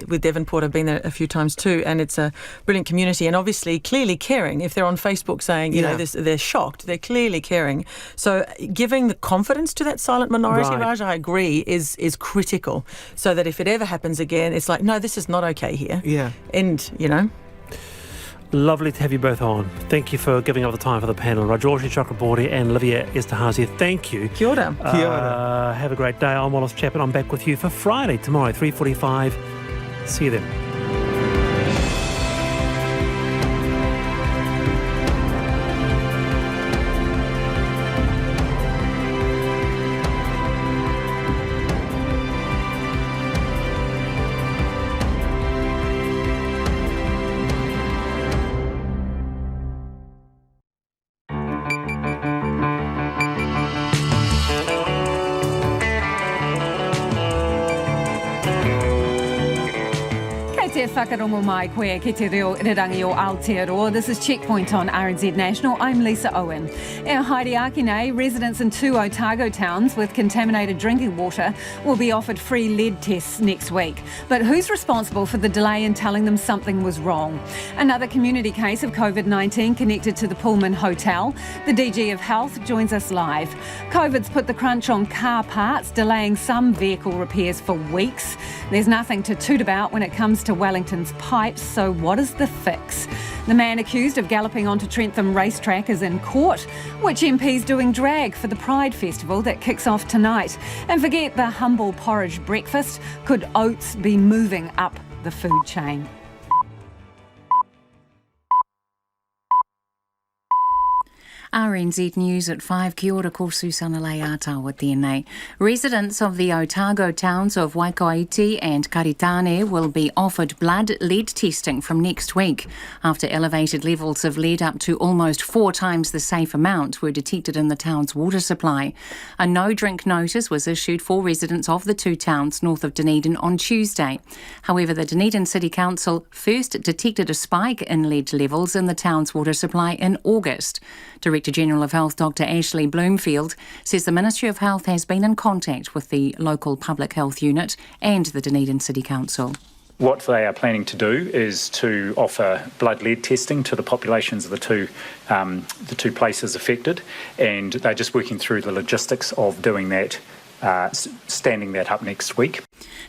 with Devonport. I've been there a few times too, and it's a brilliant community, and obviously clearly caring. If they're on Facebook saying, you know, they're shocked, they're clearly caring. So giving the confidence to that silent minority, Raj, I agree, is critical, so that if it ever happens again, it's like, no, this is not okay here. Yeah. And, you know. Lovely to have you both on. Thank you for giving up the time for the panel. Rajorji Chakraborty and Livia Esterhazy, thank you. Kia ora. Kia ora. Have a great day. I'm Wallace Chapman. I'm back with you for Friday tomorrow, 3:45. See you then. Whakarongo mai koe ki te reo irirangi o Aotearoa. This is Checkpoint on RNZ National. I'm Lisa Owen. In Haere nei, residents in 2 Otago towns with contaminated drinking water will be offered free lead tests next week. But who's responsible for the delay in telling them something was wrong? Another community case of COVID-19 connected to the Pullman hotel. The DG of Health joins us live. COVID's put the crunch on car parts, delaying some vehicle repairs for weeks. There's nothing to toot about when it comes to Wellington's pipes, so what is the fix? The man accused of galloping onto Trentham racetrack is in court. Which MP's doing drag for the Pride festival that kicks off tonight? And forget the humble porridge breakfast, could oats be moving up the food chain? RNZ News at 5. Kia ora, ko Susana Leiatawa tēnei. Residents of the Otago towns of Waikouaiti and Karitane will be offered blood lead testing from next week after elevated levels of lead up to almost 4 times the safe amount were detected in the town's water supply. A no-drink notice was issued for residents of the 2 towns north of Dunedin on Tuesday. However, the Dunedin City Council first detected a spike in lead levels in the town's water supply in August. Director General of Health Dr Ashley Bloomfield says the Ministry of Health has been in contact with the local public health unit and the Dunedin City Council. What they are planning to do is to offer blood lead testing to the populations of the two places affected, and they're just working through the logistics of doing that, standing that up next week.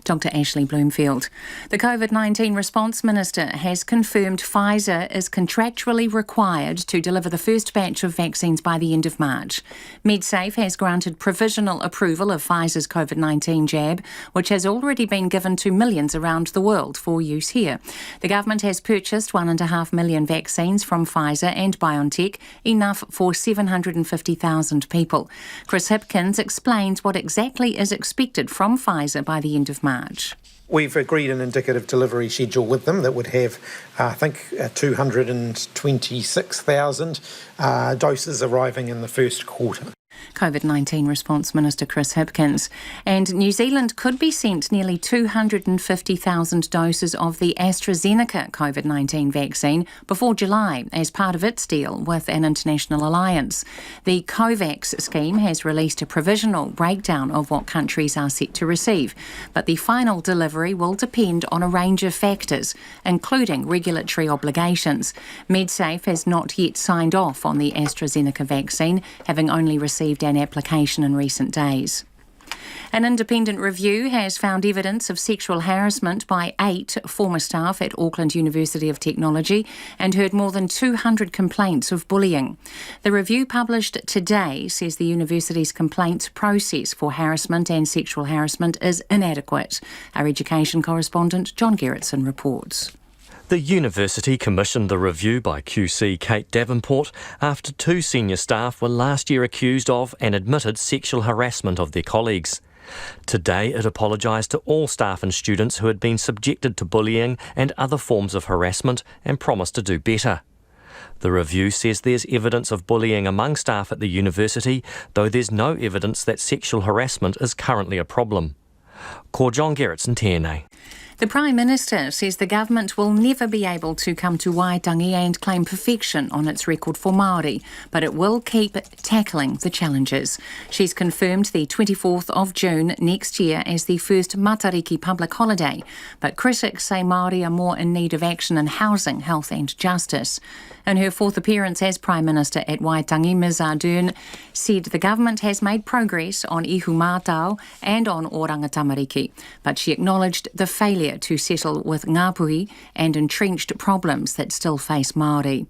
Dr Ashley Bloomfield. The COVID-19 Response Minister has confirmed Pfizer is contractually required to deliver the first batch of vaccines by the end of March. MedSafe has granted provisional approval of Pfizer's COVID-19 jab, which has already been given to millions around the world for use here. The government has purchased 1.5 million vaccines from Pfizer and BioNTech, enough for 750,000 people. Chris Hipkins explains what exactly is expected from Pfizer by the end of March. We've agreed an indicative delivery schedule with them that would have, 226,000 doses arriving in the first quarter. COVID-19 Response Minister Chris Hipkins. And New Zealand could be sent nearly 250,000 doses of the AstraZeneca COVID-19 vaccine before July as part of its deal with an international alliance. The COVAX scheme has released a provisional breakdown of what countries are set to receive, but the final delivery will depend on a range of factors, including regulatory obligations. MedSafe has not yet signed off on the AstraZeneca vaccine, having only received an application in recent days. An independent review has found evidence of sexual harassment by 8 former staff at Auckland University of Technology and heard more than 200 complaints of bullying. The review published today says the university's complaints process for harassment and sexual harassment is inadequate. Our education correspondent John Gerritsen reports. The university commissioned the review by QC Kate Davenport after 2 senior staff were last year accused of and admitted sexual harassment of their colleagues. Today it apologised to all staff and students who had been subjected to bullying and other forms of harassment and promised to do better. The review says there's evidence of bullying among staff at the university, though there's no evidence that sexual harassment is currently a problem. Ko John Gerritsen tēnei. The Prime Minister says the government will never be able to come to Waitangi and claim perfection on its record for Māori, but it will keep tackling the challenges. She's confirmed the 24th of June next year as the first Matariki public holiday, but critics say Māori are more in need of action in housing, health and justice. In her fourth appearance as Prime Minister at Waitangi, Ms Ardern said the government has made progress on ihu mātau and on oranga tamariki, but she acknowledged the failure to settle with Ngāpuhi and entrenched problems that still face Māori.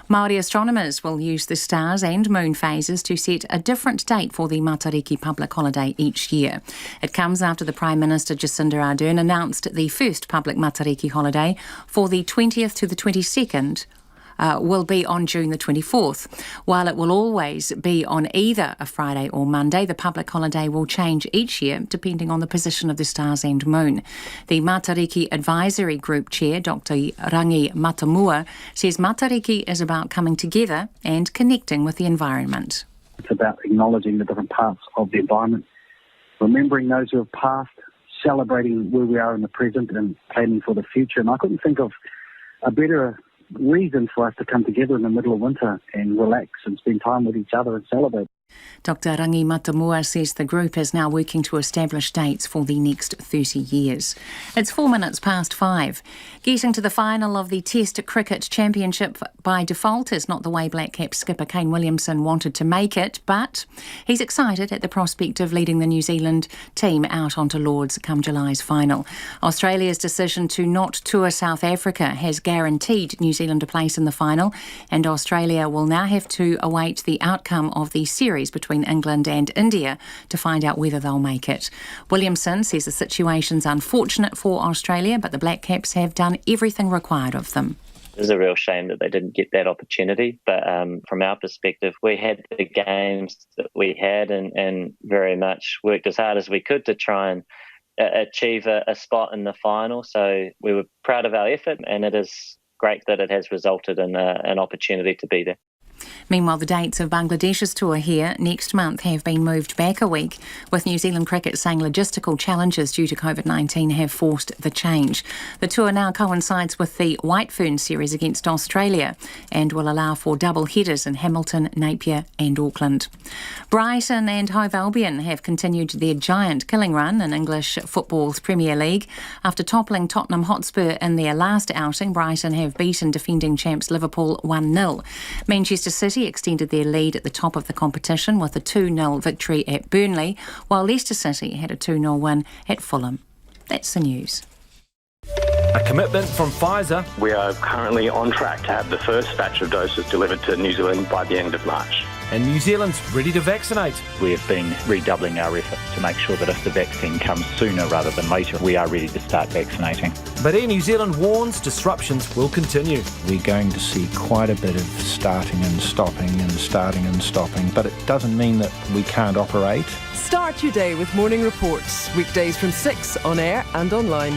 Maori astronomers will use the stars and moon phases to set a different date for the Matariki public holiday each year. It comes after the Prime Minister Jacinda Ardern announced the first public Matariki holiday for the 20th to the 22nd will be on June the 24th. While it will always be on either a Friday or Monday, the public holiday will change each year depending on the position of the stars and moon. The Matariki Advisory Group Chair, Dr Rangi Matamua, says Matariki is about coming together and connecting with the environment. It's about acknowledging the different parts of the environment, remembering those who have passed, celebrating where we are in the present and planning for the future. And I couldn't think of a better reason for us to come together in the middle of winter and relax and spend time with each other and celebrate. Dr Rangi Matamua says the group is now working to establish dates for the next 30 years. It's 4 minutes past 5. Getting to the final of the Test Cricket Championship by default is not the way Black Caps skipper Kane Williamson wanted to make it, but he's excited at the prospect of leading the New Zealand team out onto Lords come July's final. Australia's decision to not tour South Africa has guaranteed New Zealand a place in the final, and Australia will now have to await the outcome of the series between England and India to find out whether they'll make it. Williamson says the situation's unfortunate for Australia, but the Black Caps have done everything required of them. It is a real shame that they didn't get that opportunity, but from our perspective, we had the games that we had and very much worked as hard as we could to try and achieve a spot in the final. So we were proud of our effort, and it is great that it has resulted in an opportunity to be there. Meanwhile, the dates of Bangladesh's tour here next month have been moved back a week, with New Zealand Cricket saying logistical challenges due to COVID-19 have forced the change. The tour now coincides with the White Fern series against Australia and will allow for double headers in Hamilton, Napier and Auckland. Brighton and Hove Albion have continued their giant killing run in English football's Premier League. After toppling Tottenham Hotspur in their last outing, Brighton have beaten defending champs Liverpool 1-0. Manchester City extended their lead at the top of the competition with a 2-0 victory at Burnley, while Leicester City had a 2-0 win at Fulham. That's the news. A commitment from Pfizer. We are currently on track to have the first batch of doses delivered to New Zealand by the end of March. And New Zealand's ready to vaccinate. We have been redoubling our effort to make sure that if the vaccine comes sooner rather than later, we are ready to start vaccinating. But Air New Zealand warns disruptions will continue. We're going to see quite a bit of starting and stopping and starting and stopping, but it doesn't mean that we can't operate. Start your day with morning reports, weekdays from 6 on air and online.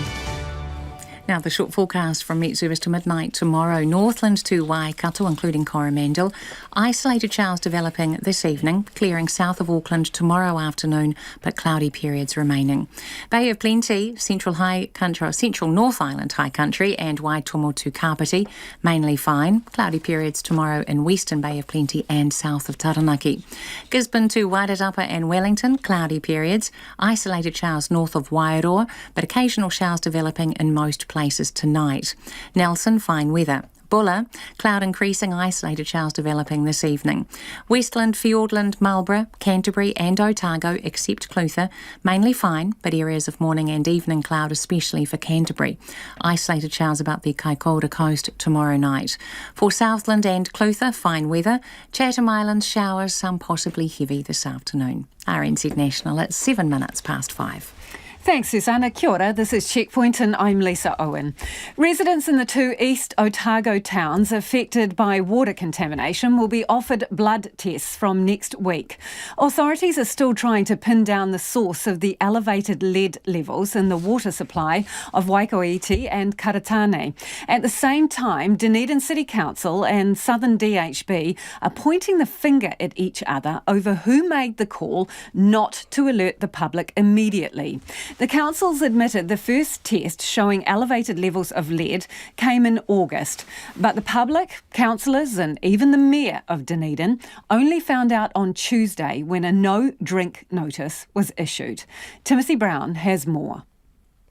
Now, the short forecast from Met Service to midnight tomorrow. Northland to Waikato, including Coromandel. Isolated showers developing this evening, clearing south of Auckland tomorrow afternoon, but cloudy periods remaining. Bay of Plenty, Central North Island High Country and Waitomo to Kapiti, mainly fine. Cloudy periods tomorrow in Western Bay of Plenty and south of Taranaki. Gisborne to Wairarapa and Wellington, cloudy periods. Isolated showers north of Wairoa, but occasional showers developing in most places tonight. Nelson, fine weather. Bulla, cloud increasing, isolated showers developing this evening. Westland, Fiordland, Marlborough, Canterbury and Otago, except Clutha, mainly fine, but areas of morning and evening cloud, especially for Canterbury. Isolated showers about the Kaikoura coast tomorrow night. For Southland and Clutha, fine weather. Chatham Islands, showers, some possibly heavy this afternoon. RNZ National at 7 minutes past 5. Thanks, Susanna. Kia ora, this is Checkpoint and I'm Lisa Owen. Residents in the two East Otago towns affected by water contamination will be offered blood tests from next week. Authorities are still trying to pin down the source of the elevated lead levels in the water supply of Waikouaiti and Karitane. At the same time, Dunedin City Council and Southern DHB are pointing the finger at each other over who made the call not to alert the public immediately. The council's admitted the first test showing elevated levels of lead came in August, but the public, councillors and even the Mayor of Dunedin only found out on Tuesday when a no-drink notice was issued. Timothy Brown has more.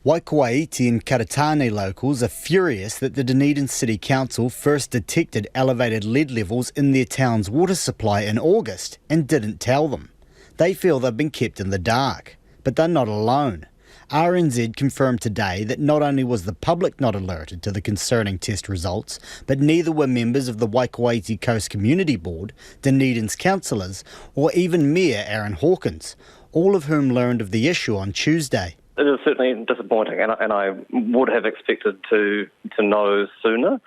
Waikouaiti Karitane locals are furious that the Dunedin City Council first detected elevated lead levels in their town's water supply in August and didn't tell them. They feel they've been kept in the dark, but they're not alone. RNZ confirmed today that not only was the public not alerted to the concerning test results, but neither were members of the Waikouaiti Coast Community Board, Dunedin's councillors, or even Mayor Aaron Hawkins, all of whom learned of the issue on Tuesday. It is certainly disappointing, and I would have expected to know sooner.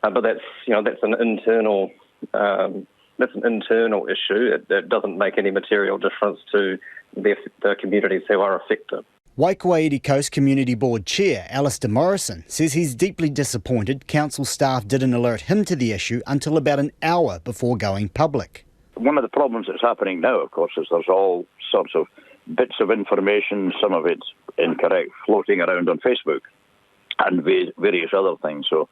But that's an internal issue. It doesn't make any material difference to the communities who are affected. Waikouaiti Coast Community Board Chair Alistair Morrison says he's deeply disappointed council staff didn't alert him to the issue until about an hour before going public. One of the problems that's happening now, of course, is there's all sorts of bits of information, some of it's incorrect, floating around on Facebook and various other things. So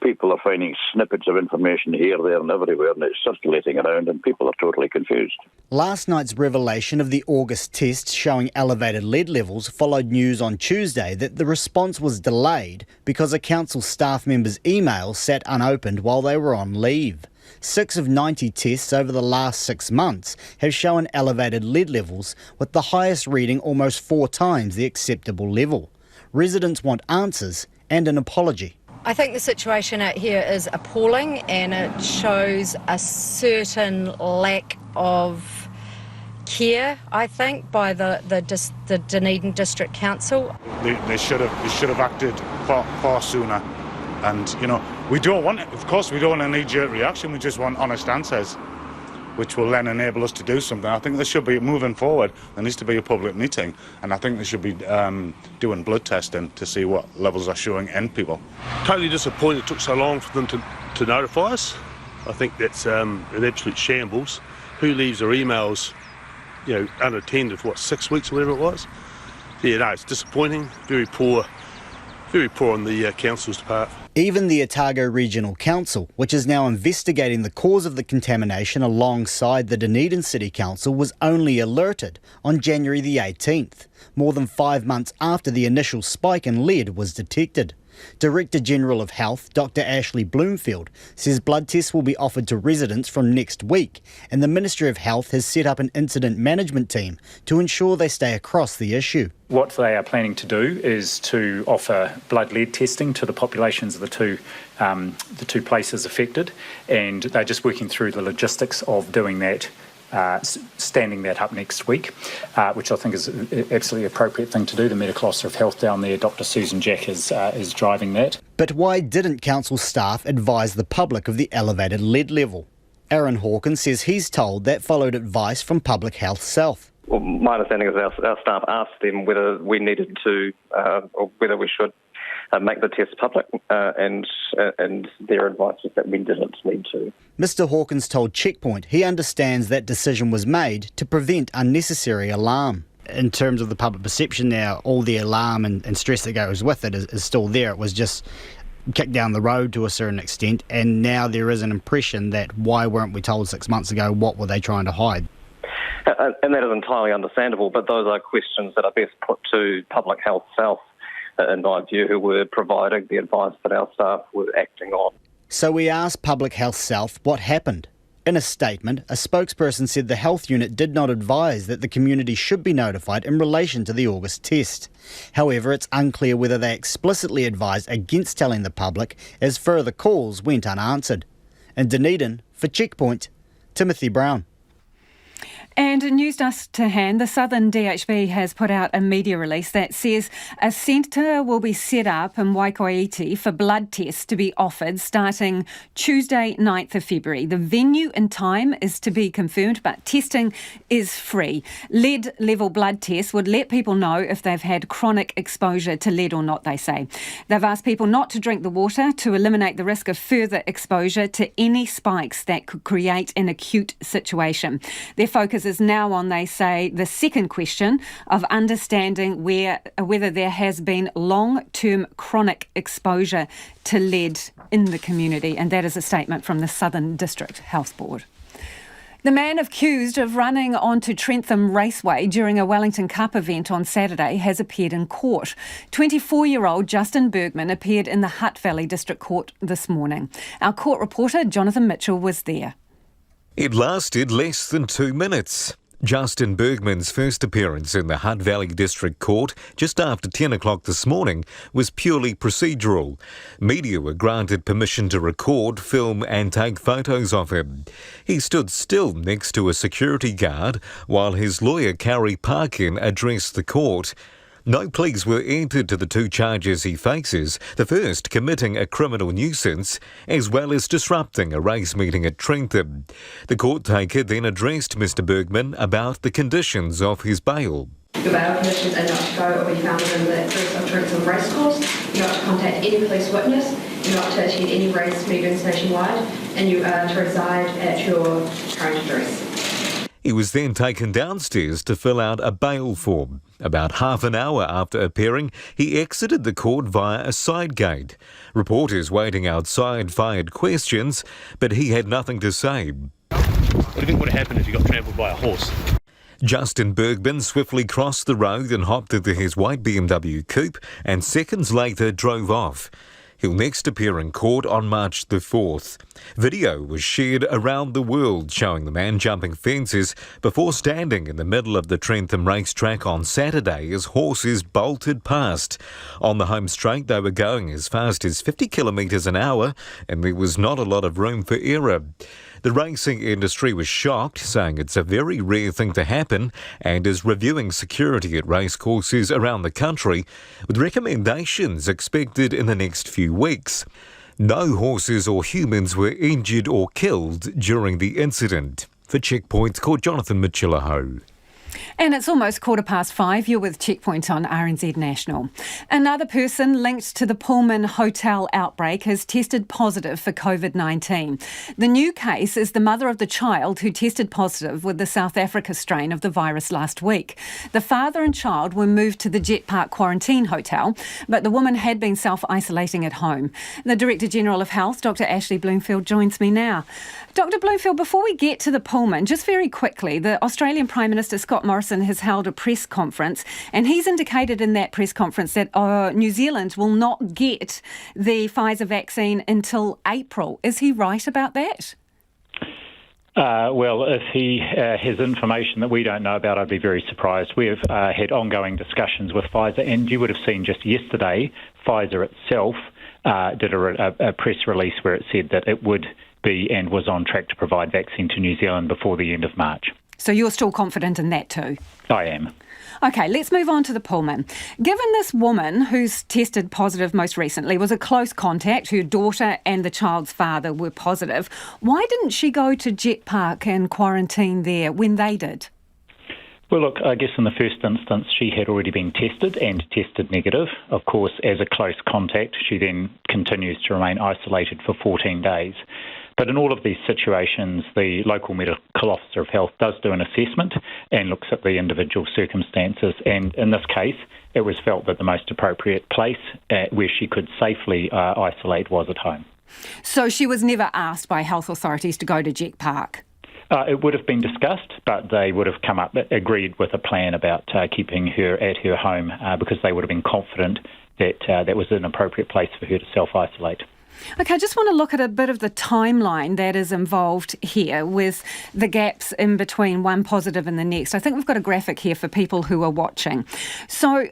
people are finding snippets of information here, there and everywhere, and it's circulating around and people are totally confused. Last night's revelation of the August test showing elevated lead levels followed news on Tuesday that the response was delayed because a council staff member's email sat unopened while they were on leave. 6 of 90 tests over the last 6 months have shown elevated lead levels, with the highest reading almost 4 times the acceptable level. Residents want answers and an apology. I think the situation out here is appalling, and it shows a certain lack of care, I think, by the Dunedin District Council. They should have acted far sooner. And, we don't want it. Of course, we don't want a knee-jerk reaction. We just want honest answers, which will then enable us to do something. I think there should be, moving forward, there needs to be a public meeting. And I think they should be doing blood testing to see what levels are showing in people. Totally disappointed it took so long for them to notify us. I think that's an absolute shambles. Who leaves their emails, unattended for 6 weeks or whatever it was? Yeah, no, it's disappointing. Very poor on the council's part. Even the Otago Regional Council, which is now investigating the cause of the contamination alongside the Dunedin City Council, was only alerted on January the 18th, more than 5 months after the initial spike in lead was detected. Director General of Health, Dr Ashley Bloomfield, says blood tests will be offered to residents from next week, and the Ministry of Health has set up an incident management team to ensure they stay across the issue. What they are planning to do is to offer blood lead testing to the populations of the two places affected, and they're just working through the logistics of doing that. Standing that up next week, which I think is an absolutely appropriate thing to do. The Medical Officer of Health down there, Dr Susan Jack, is driving that. But why didn't council staff advise the public of the elevated lead level? Aaron Hawkins says he's told that followed advice from Public Health South. Well, my understanding is our staff asked them whether we needed to, or whether we should make the test public, and their advice was that we didn't need to. Mr Hawkins told Checkpoint he understands that decision was made to prevent unnecessary alarm. In terms of the public perception now, all the alarm and stress that goes with it is still there. It was just kicked down the road to a certain extent, and now there is an impression that why weren't we told 6 months ago, what were they trying to hide? And that is entirely understandable, but those are questions that are best put to Public Health South, in my view, who were providing the advice that our staff were acting on. So we asked Public Health South what happened. In a statement, a spokesperson said the health unit did not advise that the community should be notified in relation to the August test. However, it's unclear whether they explicitly advised against telling the public, as further calls went unanswered. In Dunedin, for Checkpoint, Timothy Brown. And news dust to hand, the Southern DHB has put out a media release that says a centre will be set up in Waikouaiti for blood tests to be offered starting Tuesday, 9th of February. The venue and time is to be confirmed, but testing is free. Lead level blood tests would let people know if they've had chronic exposure to lead or not, they say. They've asked people not to drink the water to eliminate the risk of further exposure to any spikes that could create an acute situation. Their focus is now on, they say, the second question of understanding whether there has been long-term chronic exposure to lead in the community, and that is a statement from the Southern District Health Board. The man accused of running onto Trentham Raceway during a Wellington Cup event on Saturday has appeared in court. 24-year-old Justin Bergman appeared in the Hutt Valley District Court this morning. Our court reporter, Jonathan Mitchell, was there. It lasted less than 2 minutes. Justin Bergman's first appearance in the Hutt Valley District Court just after 10 o'clock this morning was purely procedural. Media were granted permission to record, film and take photos of him. He stood still next to a security guard while his lawyer Carrie Parkin addressed the court. No pleas were entered to the two charges he faces, the first committing a criminal nuisance, as well as disrupting a race meeting at Trentham. The court taker then addressed Mr Bergman about the conditions of his bail. Your bail conditions are not to go or be found in the streets of Trentham Racecourse, you're not to contact any police witness, you're not to attend any race meetings nationwide, and you are to reside at your current address. He was then taken downstairs to fill out a bail form. About half an hour after appearing, he exited the court via a side gate. Reporters waiting outside fired questions, but he had nothing to say. What do you think would have happened if you got trampled by a horse? Justin Bergman swiftly crossed the road and hopped into his white BMW coupe and seconds later drove off. He'll next appear in court on March the 4th. Video was shared around the world showing the man jumping fences before standing in the middle of the Trentham racetrack on Saturday as horses bolted past. On the home straight, they were going as fast as 50 kilometres an hour, and there was not a lot of room for error. The racing industry was shocked, saying it's a very rare thing to happen and is reviewing security at racecourses around the country, with recommendations expected in the next few weeks. No horses or humans were injured or killed during the incident. For Checkpoint, called Jonathan Mitchell. And it's almost 5:15. You're with Checkpoint on RNZ National. Another person linked to the Pullman hotel outbreak has tested positive for COVID-19. The new case is the mother of the child who tested positive with the South Africa strain of the virus last week. The father and child were moved to the Jet Park quarantine hotel, but the woman had been self-isolating at home. The Director General of Health, Dr Ashley Bloomfield, joins me now. Dr Bloomfield, before we get to the Pullman, just very quickly, the Australian Prime Minister Scott Morrison has held a press conference, and he's indicated in that press conference that New Zealand will not get the Pfizer vaccine until April. Is he right about that? Well, if he has information that we don't know about, I'd be very surprised. We've had ongoing discussions with Pfizer, and you would have seen just yesterday, Pfizer itself did a press release where it said that it would be and was on track to provide vaccine to New Zealand before the end of March. So you're still confident in that too? I am. OK, let's move on to the Pullman. Given this woman who's tested positive most recently was a close contact, her daughter and the child's father were positive, why didn't she go to Jet Park and quarantine there when they did? Well, look, I guess in the first instance, she had already been tested and tested negative. Of course, as a close contact, she then continues to remain isolated for 14 days. But in all of these situations, the local medical officer of health does do an assessment and looks at the individual circumstances. And in this case, it was felt that the most appropriate place where she could safely isolate was at home. So she was never asked by health authorities to go to Jet Park? It would have been discussed, but they would have agreed with a plan about keeping her at her home because they would have been confident that that was an appropriate place for her to self-isolate. OK, I just want to look at a bit of the timeline that is involved here with the gaps in between one positive and the next. I think we've got a graphic here for people who are watching. So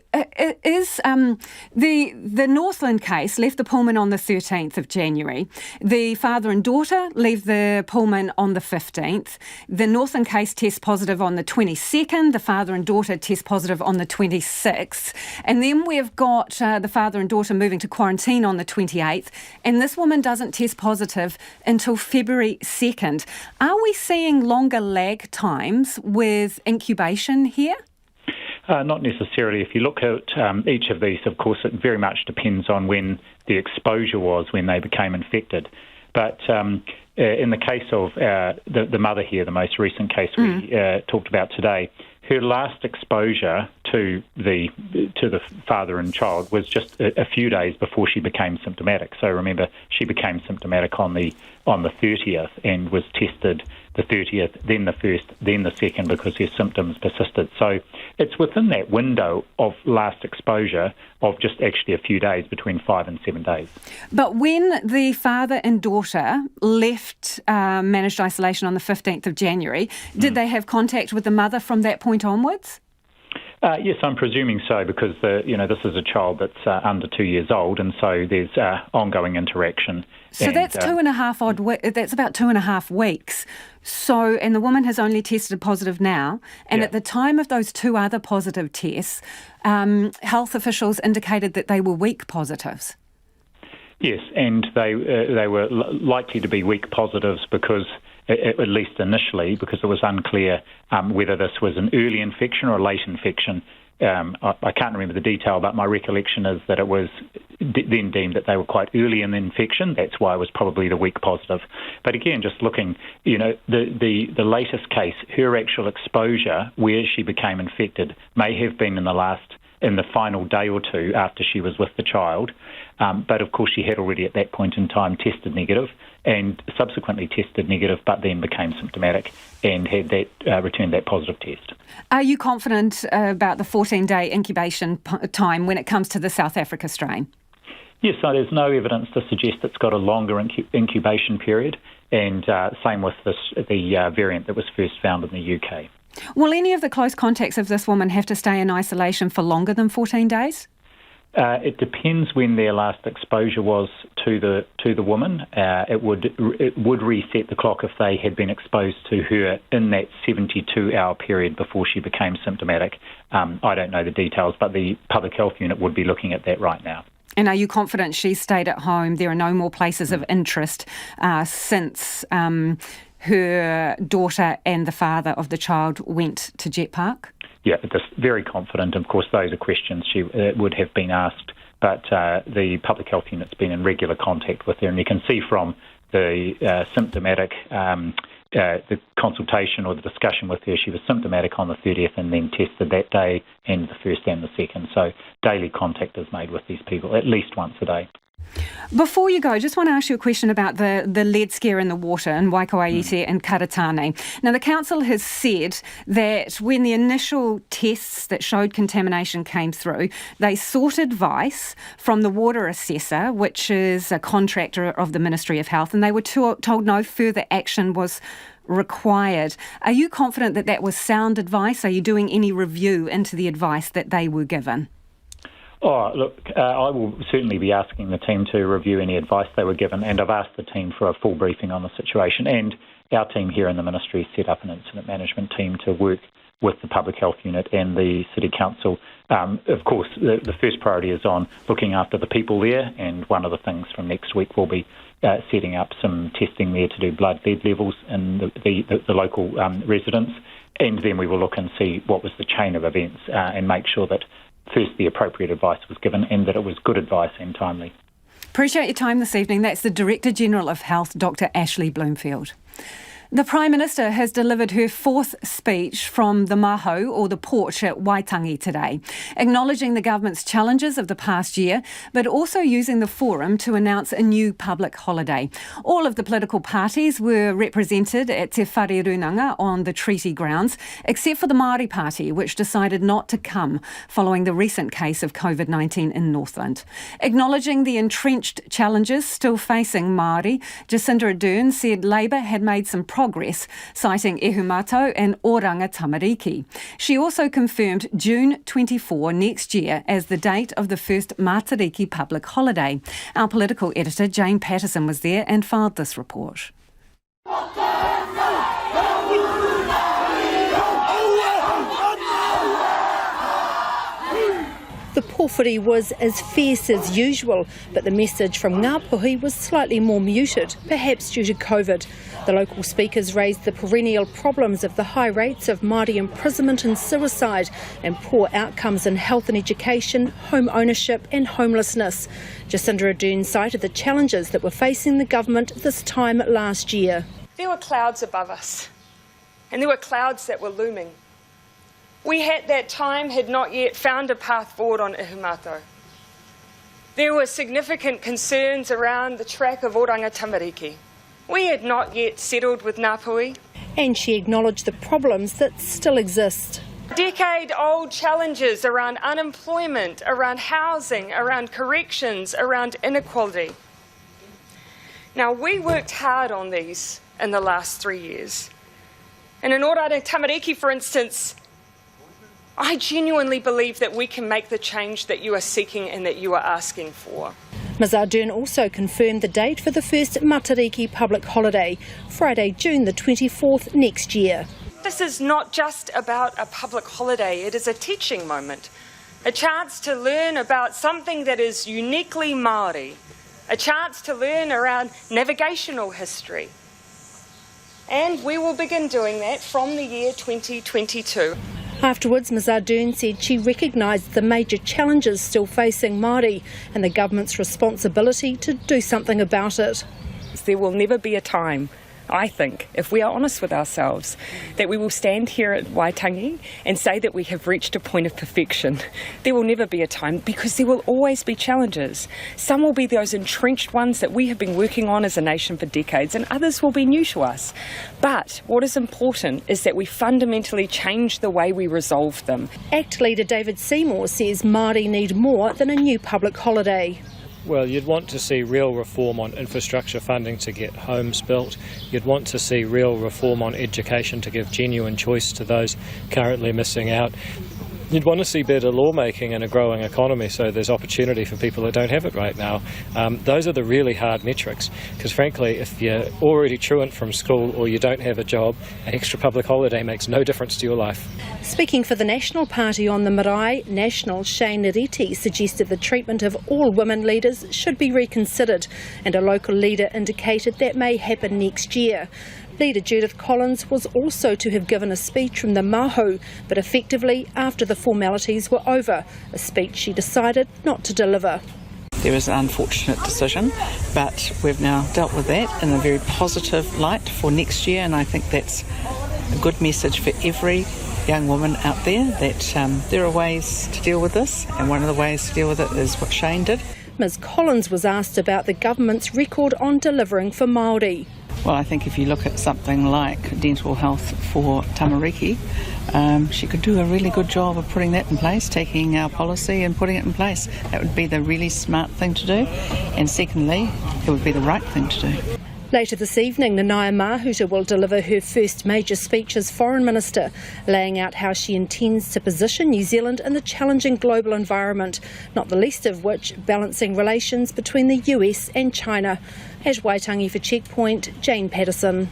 is the Northland case left the Pullman on the 13th of January. The father and daughter leave the Pullman on the 15th. The Northland case tests positive on the 22nd. The father and daughter test positive on the 26th. And then we've got the father and daughter moving to quarantine on the 28th. And this woman doesn't test positive until February 2nd. Are we seeing longer lag times with incubation here? Not necessarily. If you look at each of these, of course, it very much depends on when the exposure was when they became infected. But in the case of the mother here, the most recent case we talked about today, her last exposure to the father and child was just a few days before she became symptomatic. So remember, she became symptomatic on the 30th and was tested the 30th, then the 1st, then the 2nd because her symptoms persisted. So it's within that window of last exposure of just actually a few days, between 5 and 7 days. But when the father and daughter left managed isolation on the 15th of January, did they have contact with the mother from that point onwards? Yes, I'm presuming so, because this is a child that's under 2 years old, and so there's ongoing interaction. So that's that's about 2.5 weeks. So, and the woman has only tested positive now, and at the time of those 2 other positive tests, health officials indicated that they were weak positives. Yes, and they were likely to be weak positives because, at least initially, because it was unclear whether this was an early infection or a late infection. I can't remember the detail, but my recollection is that it was then deemed that they were quite early in the infection. That's why it was probably the weak positive. But again, just looking, the latest case, her actual exposure where she became infected may have been in the final day or two after she was with the child. But of course, she had already at that point in time tested negative and subsequently tested negative, but then became symptomatic and had that returned that positive test. Are you confident about the 14-day incubation time when it comes to the South Africa strain? Yes, so there's no evidence to suggest it's got a longer incubation period, and same with the variant that was first found in the UK. Will any of the close contacts of this woman have to stay in isolation for longer than 14 days? It depends when their last exposure was to the woman. It would reset the clock if they had been exposed to her in that 72-hour period before she became symptomatic. I don't know the details, but the Public Health Unit would be looking at that right now. And are you confident she stayed at home? There are no more places of interest since her daughter and the father of the child went to Jet Park? Yeah, just very confident. Of course, those are questions she would have been asked, but the Public Health Unit's been in regular contact with her, and you can see from the symptomatic, the consultation or the discussion with her, she was symptomatic on the 30th and then tested that day and the 1st and the 2nd. So daily contact is made with these people, at least once a day. Before you go, I just want to ask you a question about the lead scare in the water in Waikouaiti and Karitane. Now, the council has said that when the initial tests that showed contamination came through, they sought advice from the water assessor, which is a contractor of the Ministry of Health, and they were told no further action was required. Are you confident that that was sound advice? Are you doing any review into the advice that they were given? Oh, look, I will certainly be asking the team to review any advice they were given, and I've asked the team for a full briefing on the situation. And our team here in the Ministry set up an incident management team to work with the Public Health Unit and the City Council. Of course, the first priority is on looking after the people there, and one of the things from next week will be setting up some testing there to do blood lead levels in the local residents. And then we will look and see what was the chain of events and make sure that first the appropriate advice was given and that it was good advice and timely. Appreciate your time this evening. That's the Director General of Health, Dr Ashley Bloomfield. The Prime Minister has delivered her 4th speech from the Maho, or the porch at Waitangi today, acknowledging the government's challenges of the past year, but also using the forum to announce a new public holiday. All of the political parties were represented at Te Whare Runanga on the treaty grounds, except for the Maori Party, which decided not to come following the recent case of COVID-19 in Northland. Acknowledging the entrenched challenges still facing Maori, Jacinda Ardern said Labour had made some progress, citing Ehumato and Oranga Tamariki. She also confirmed June 24 next year as the date of the first Matariki public holiday. Our political editor, Jane Patterson, was there and filed this report. The kōwhiri was as fierce as usual, but the message from Ngāpuhi was slightly more muted, perhaps due to COVID. The local speakers raised the perennial problems of the high rates of Māori imprisonment and suicide and poor outcomes in health and education, home ownership and homelessness. Jacinda Ardern cited the challenges that were facing the government this time last year. There were clouds above us, and there were clouds that were looming. We at that time had not yet found a path forward on Ihumātao. There were significant concerns around the track of Oranga Tamariki. We had not yet settled with Ngāpuhi. And she acknowledged the problems that still exist. Decade-old challenges around unemployment, around housing, around corrections, around inequality. Now, we worked hard on these in the last 3 years. And in Oranga Tamariki, for instance, I genuinely believe that we can make the change that you are seeking and that you are asking for. Ms Ardern also confirmed the date for the first Matariki public holiday, Friday, June the 24th next year. This is not just about a public holiday, it is a teaching moment, a chance to learn about something that is uniquely Māori, a chance to learn around navigational history. And we will begin doing that from the year 2022. Afterwards, Ms Ardern said she recognised the major challenges still facing Māori and the government's responsibility to do something about it. There will never be a time, I think, if we are honest with ourselves, that we will stand here at Waitangi and say that we have reached a point of perfection. There will never be a time because there will always be challenges. Some will be those entrenched ones that we have been working on as a nation for decades, and others will be new to us. But what is important is that we fundamentally change the way we resolve them. ACT leader David Seymour says Māori need more than a new public holiday. Well, you'd want to see real reform on infrastructure funding to get homes built. You'd want to see real reform on education to give genuine choice to those currently missing out. You'd want to see better lawmaking and a growing economy so there's opportunity for people that don't have it right now. Those are the really hard metrics because frankly if you're already truant from school or you don't have a job, an extra public holiday makes no difference to your life. Speaking for the National Party on the Marae, National Shane Reti suggested the treatment of all women leaders should be reconsidered and a local leader indicated that may happen next year. Leader Judith Collins was also to have given a speech from the Mahu, but effectively, after the formalities were over, a speech she decided not to deliver. There was an unfortunate decision, but we've now dealt with that in a very positive light for next year, and I think that's a good message for every young woman out there that there are ways to deal with this, and one of the ways to deal with it is what Shane did. Ms Collins was asked about the government's record on delivering for Māori. Well, I think if you look at something like dental health for Tamariki, she could do a really good job of putting that in place, taking our policy and putting it in place. That would be the really smart thing to do. And secondly, it would be the right thing to do. Later this evening, Nanaia Mahuta will deliver her first major speech as Foreign Minister, laying out how she intends to position New Zealand in the challenging global environment, not the least of which balancing relations between the US and China. At Waitangi for Checkpoint, Jane Patterson.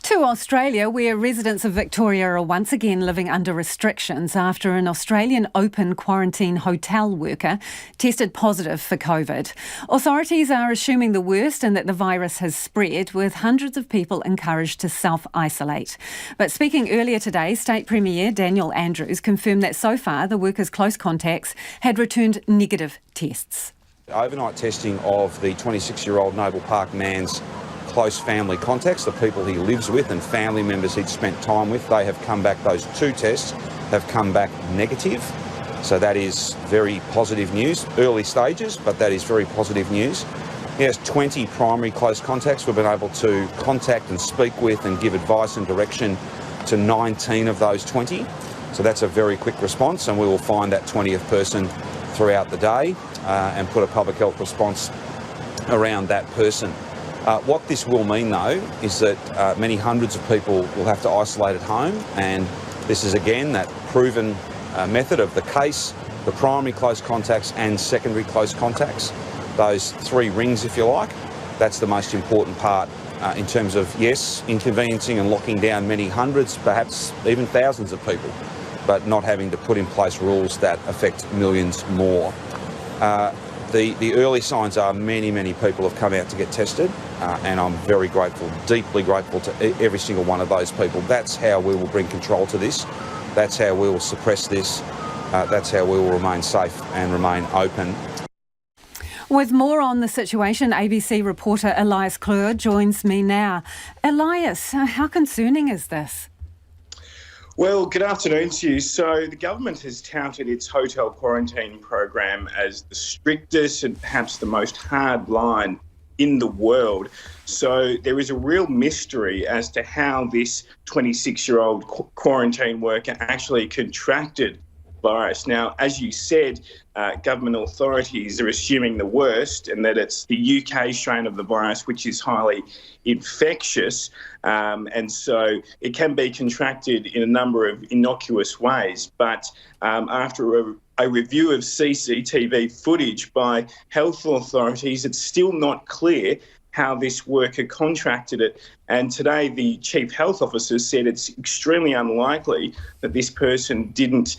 To Australia, where residents of Victoria are once again living under restrictions after an Australian open quarantine hotel worker tested positive for COVID. Authorities are assuming the worst and that the virus has spread, with hundreds of people encouraged to self-isolate. But speaking earlier today, State Premier Daniel Andrews confirmed that so far the worker's close contacts had returned negative tests. Overnight testing of the 26-year-old Noble Park man's close family contacts, the people he lives with and family members he'd spent time with, they have come back, those two tests have come back negative. So that is very positive news. Early stages, but that is very positive news. He has 20 primary close contacts. We've been able to contact and speak with and give advice and direction to 19 of those 20. So that's a very quick response, and we will find that 20th person throughout the day and put a public health response around that person. What this will mean, though, is that many hundreds of people will have to isolate at home, and this is again that proven method of the case, the primary close contacts and secondary close contacts, those three rings, if you like. That's the most important part in terms of, yes, inconveniencing and locking down many hundreds, perhaps even thousands of people. but not having to put in place rules that affect millions more. The early signs are many people have come out to get tested, and I'm very grateful, deeply grateful to every single one of those people. That's how we will bring control to this. That's how we will suppress this. That's how we will remain safe and remain open. With more on the situation, ABC reporter Elias Kleur joins me now. Elias, how concerning is this? Well, good afternoon to you. So the government has touted its hotel quarantine program as the strictest and perhaps the most hard line in the world. So there is a real mystery as to how this 26-year-old quarantine worker actually contracted virus. Now, as you said, government authorities are assuming the worst and that it's the UK strain of the virus which is highly infectious, and so it can be contracted in a number of innocuous ways. But after a review of CCTV footage by health authorities, it's still not clear how this worker contracted it. And today the Chief Health Officer said it's extremely unlikely that this person didn't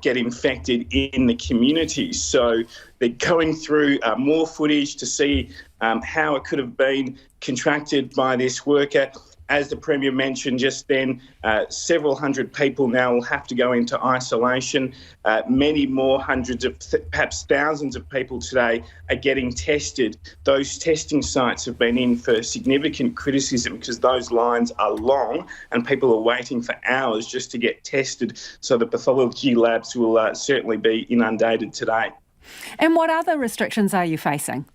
get infected in the community. So they're going through more footage to see how it could have been contracted by this worker. As the Premier mentioned just then, several hundred people now will have to go into isolation. Many more, hundreds of, perhaps thousands of people today are getting tested. Those testing sites have been in for significant criticism because those lines are long and people are waiting for hours just to get tested. So the pathology labs will certainly be inundated today. And what other restrictions are you facing?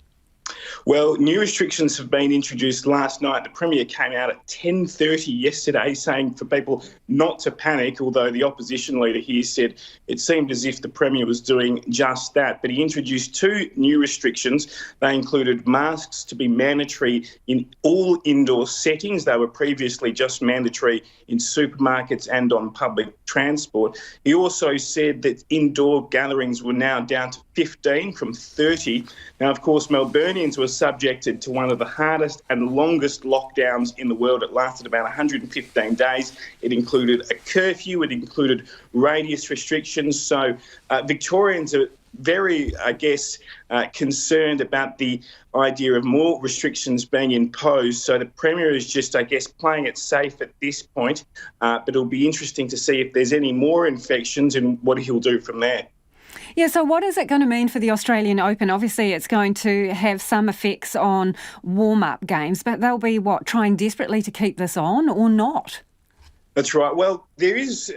Well, new restrictions have been introduced last night. The Premier came out at 10:30 yesterday saying for people not to panic, although the opposition leader here said it seemed as if the Premier was doing just that. But he introduced two new restrictions. They included masks to be mandatory in all indoor settings. They were previously just mandatory in supermarkets and on public transport. He also said that indoor gatherings were now down to 15 from 30. Now, of course, Melburnians were subjected to one of the hardest and longest lockdowns in the world. It lasted about 115 days. It included a curfew. It included radius restrictions. So Victorians are very, concerned about the idea of more restrictions being imposed. So the Premier is just, playing it safe at this point. But it'll be interesting to see if there's any more infections and what he'll do from there. Yeah, so what is it going to mean for the Australian Open? Obviously, it's going to have some effects on warm-up games, but they'll be, trying desperately to keep this on or not? That's right. Well, there's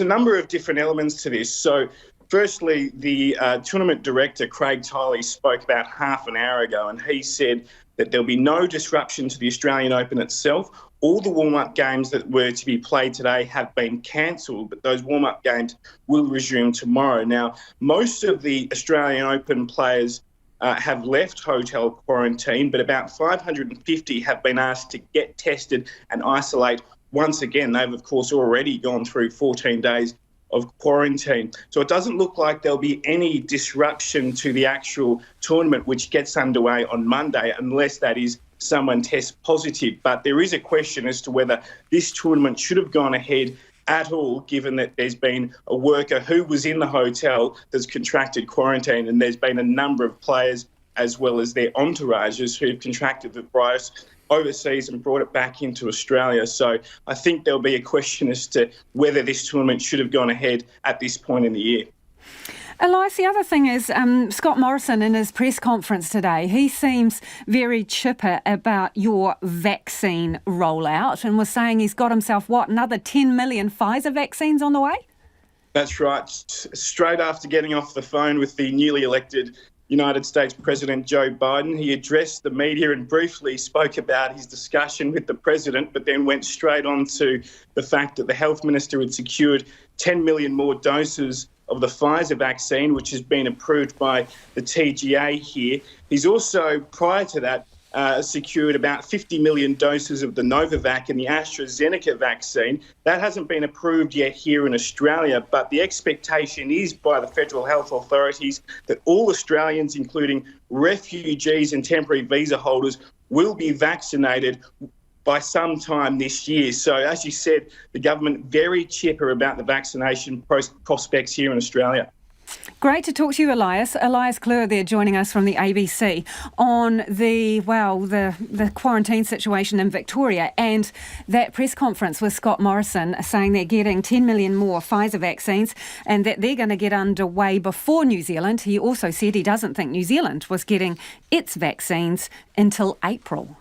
a number of different elements to this. So firstly, the tournament director, Craig Tiley, spoke about half an hour ago, and he said that there'll be no disruption to the Australian Open itself. All the warm-up games that were to be played today have been cancelled, but those warm-up games will resume tomorrow. Now, most of the Australian Open players have left hotel quarantine, but about 550 have been asked to get tested and isolate once again. They've, of course, already gone through 14 days of quarantine. So it doesn't look like there'll be any disruption to the actual tournament, which gets underway on Monday, unless that is someone tests positive. But there is a question as to whether this tournament should have gone ahead at all, given that there's been a worker who was in the hotel that's contracted quarantine, and there's been a number of players as well as their entourages who've contracted the virus overseas and brought it back into Australia. So I think there'll be a question as to whether this tournament should have gone ahead at this point in the year. Elias, the other thing is Scott Morrison in his press conference today, he seems very chipper about your vaccine rollout and was saying he's got himself, another 10 million Pfizer vaccines on the way? That's right. Straight after getting off the phone with the newly elected United States President Joe Biden, he addressed the media and briefly spoke about his discussion with the president, but then went straight on to the fact that the health minister had secured 10 million more doses of the Pfizer vaccine, which has been approved by the TGA here. He's also, prior to that, secured about 50 million doses of the Novavax and the AstraZeneca vaccine. That hasn't been approved yet here in Australia, but the expectation is by the federal health authorities that all Australians, including refugees and temporary visa holders, will be vaccinated by sometime this year. So, as you said, the government very chipper about the vaccination prospects here in Australia. Great to talk to you, Elias. Elias Clure there joining us from the ABC on the quarantine situation in Victoria and that press conference with Scott Morrison saying they're getting 10 million more Pfizer vaccines and that they're going to get underway before New Zealand. He also said he doesn't think New Zealand was getting its vaccines until April.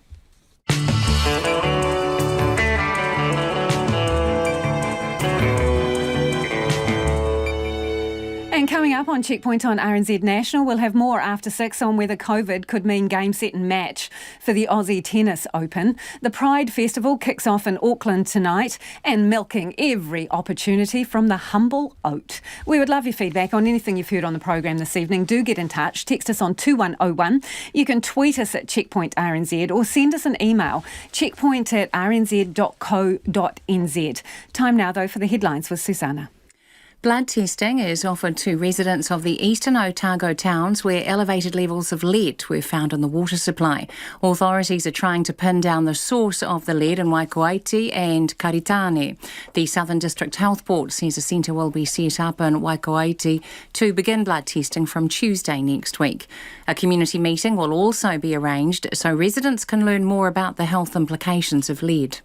And coming up on Checkpoint on RNZ National, we'll have more after 6 on whether COVID could mean game, set and match for the Aussie Tennis Open. The Pride Festival kicks off in Auckland tonight and milking every opportunity from the humble oat. We would love your feedback on anything you've heard on the program this evening. Do get in touch. Text us on 2101. You can tweet us at Checkpoint RNZ or send us an email, checkpoint@rnz.co.nz. Time now, though, for the headlines with Susanna. Blood testing is offered to residents of the eastern Otago towns where elevated levels of lead were found in the water supply. Authorities are trying to pin down the source of the lead in Waikouaiti and Karitane. The Southern District Health Board says a centre will be set up in Waikouaiti to begin blood testing from Tuesday next week. A community meeting will also be arranged so residents can learn more about the health implications of lead.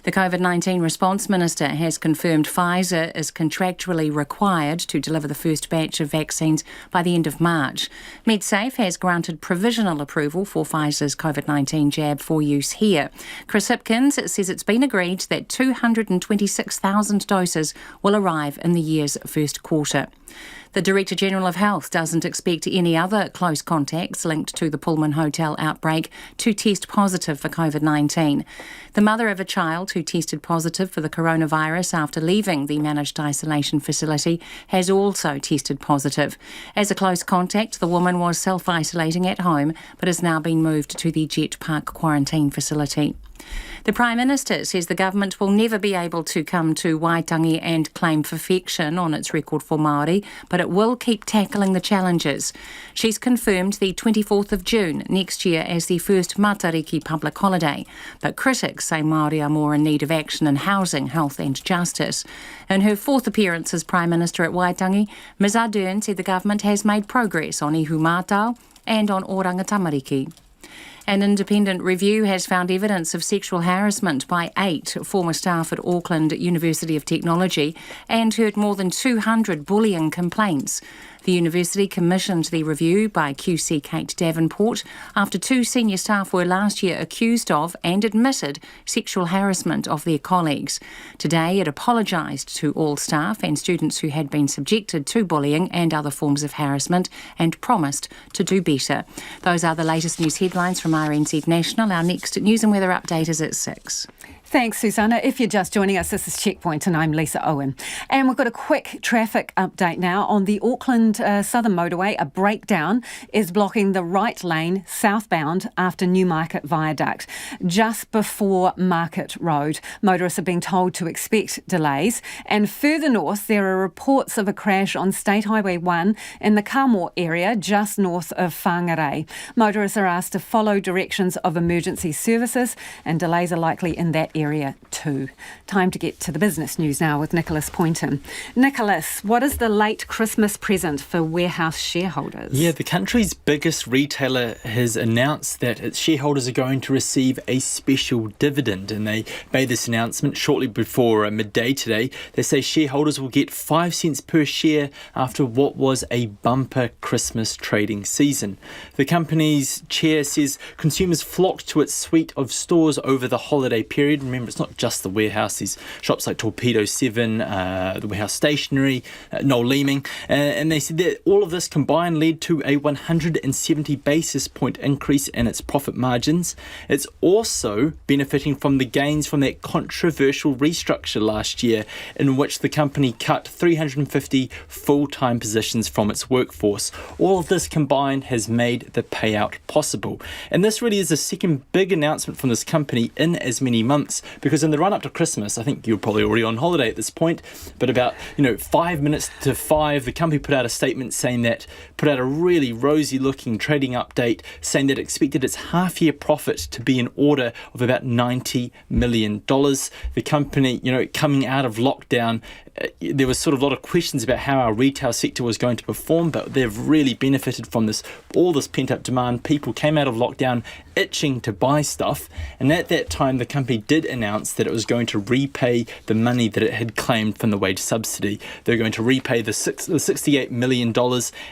The COVID-19 Response Minister has confirmed Pfizer is contractually required to deliver the first batch of vaccines by the end of March. MedSafe has granted provisional approval for Pfizer's COVID-19 jab for use here. Chris Hipkins says it's been agreed that 226,000 doses will arrive in the year's first quarter. The Director General of Health doesn't expect any other close contacts linked to the Pullman hotel outbreak to test positive for COVID-19. The mother of a child who tested positive for the coronavirus after leaving the managed isolation facility has also tested positive. As a close contact, the woman was self-isolating at home but has now been moved to the Jet Park quarantine facility. The Prime Minister says the government will never be able to come to Waitangi and claim perfection on its record for Maori, but it will keep tackling the challenges. She's confirmed the 24th of June next year as the first Matariki public holiday, but critics say Maori are more in need of action in housing, health and justice. In her fourth appearance as Prime Minister at Waitangi, Ms Ardern said the government has made progress on ihu mātau and on oranga tamariki. An independent review has found evidence of sexual harassment by 8 former staff at Auckland University of Technology and heard more than 200 bullying complaints. The university commissioned the review by QC Kate Davenport after 2 senior staff were last year accused of and admitted sexual harassment of their colleagues. Today it apologised to all staff and students who had been subjected to bullying and other forms of harassment and promised to do better. Those are the latest news headlines from RNZ National. Our next news and weather update is at 6. Thanks, Susanna. If you're just joining us, this is Checkpoint and I'm Lisa Owen. And we've got a quick traffic update now on the Auckland Southern Motorway. A breakdown is blocking the right lane southbound after Newmarket Viaduct, just before Market Road. Motorists are being told to expect delays. And further north, there are reports of a crash on State Highway 1 in the Carmore area, just north of Whangarei. Motorists are asked to follow directions of emergency services and delays are likely in that area too. Time to get to the business news now with Nicholas Poynton. Nicholas, what is the late Christmas present for warehouse shareholders? Yeah, the country's biggest retailer has announced that its shareholders are going to receive a special dividend, and they made this announcement shortly before midday today. They say shareholders will get 5 cents per share after what was a bumper Christmas trading season. The company's chair says consumers flocked to its suite of stores over the holiday period. Remember, it's not just the warehouse. There's shops like Torpedo 7, the Warehouse Stationery, Noel Leeming, and they said that all of this combined led to a 170 basis point increase in its profit margins. It's also benefiting from the gains from that controversial restructure last year in which the company cut 350 full-time positions from its workforce. All of this combined has made the payout possible. And this really is the second big announcement from this company in as many months. this, because in the run-up to Christmas, I think you're probably already on holiday at this point, but about 5 minutes to 5, the company put out a statement put out a really rosy-looking trading update saying that it expected its half-year profit to be in order of about $90 million. The company, coming out of lockdown, there was sort of a lot of questions about how our retail sector was going to perform, but they've really benefited from all this pent-up demand. People came out of lockdown itching to buy stuff, and at that time the company did announce that it was going to repay the money that it had claimed from the wage subsidy. They're going to repay the $68 million,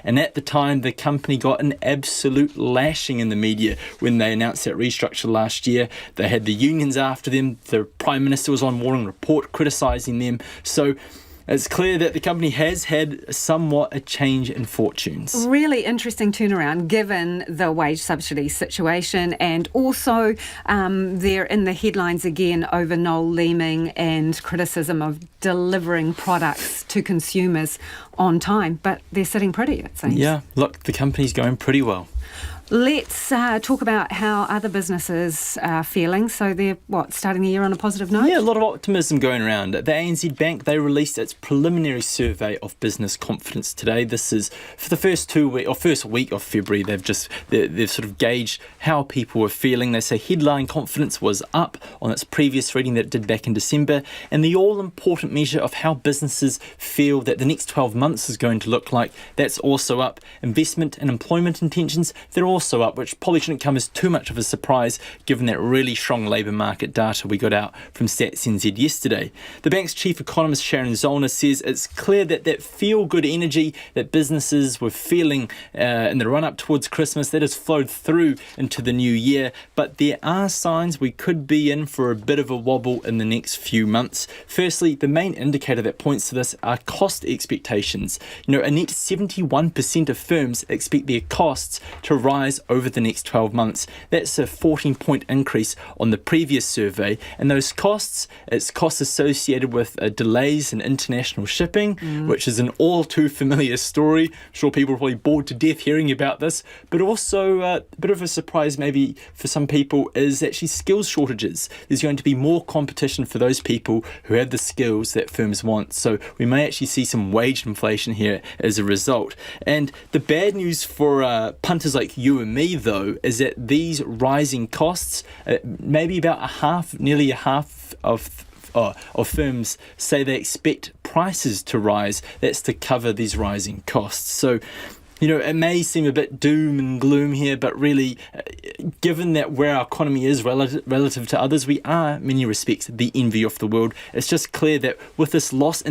and at the time the company got an absolute lashing in the media when they announced that restructure last year. They had the unions after them. The Prime Minister was on Morning Report criticising them. So it's clear that the company has had somewhat a change in fortunes. Really interesting turnaround given the wage subsidy situation, and also they're in the headlines again over Noel Leeming and criticism of delivering products to consumers on time, but they're sitting pretty, it seems. Yeah, look, the company's going pretty well. Let's talk about how other businesses are feeling. So they're, starting the year on a positive note? Yeah, a lot of optimism going around. The ANZ Bank, they released its preliminary survey of business confidence today. This is for the first week of February. They've sort of gauged how people were feeling. They say headline confidence was up on its previous reading that it did back in December. And the all-important measure of how businesses feel that the next 12 months is going to look like, that's also up. Investment and employment intentions, they're also up, which probably shouldn't come as too much of a surprise given that really strong labour market data we got out from Stats NZ yesterday. The bank's chief economist Sharon Zollner says it's clear that feel-good energy that businesses were feeling in the run-up towards Christmas, that has flowed through into the new year, but there are signs we could be in for a bit of a wobble in the next few months. Firstly, the main indicator that points to this are cost expectations. A net 71% of firms expect their costs to rise over the next 12 months. That's a 14-point increase on the previous survey, and those costs, it's costs associated with delays in international shipping, which is an all too familiar story. I'm sure people are probably bored to death hearing about this, but also a bit of a surprise maybe for some people is actually skills shortages. There's going to be more competition for those people who have the skills that firms want, so we may actually see some wage inflation here as a result. And the bad news for punters like you and me, though, is that these rising costs, maybe about nearly a half of firms say they expect prices to rise. That's to cover these rising costs. So, it may seem a bit doom and gloom here, but really, given that where our economy is relative to others, we are, in many respects, the envy of the world. It's just clear that with this the loss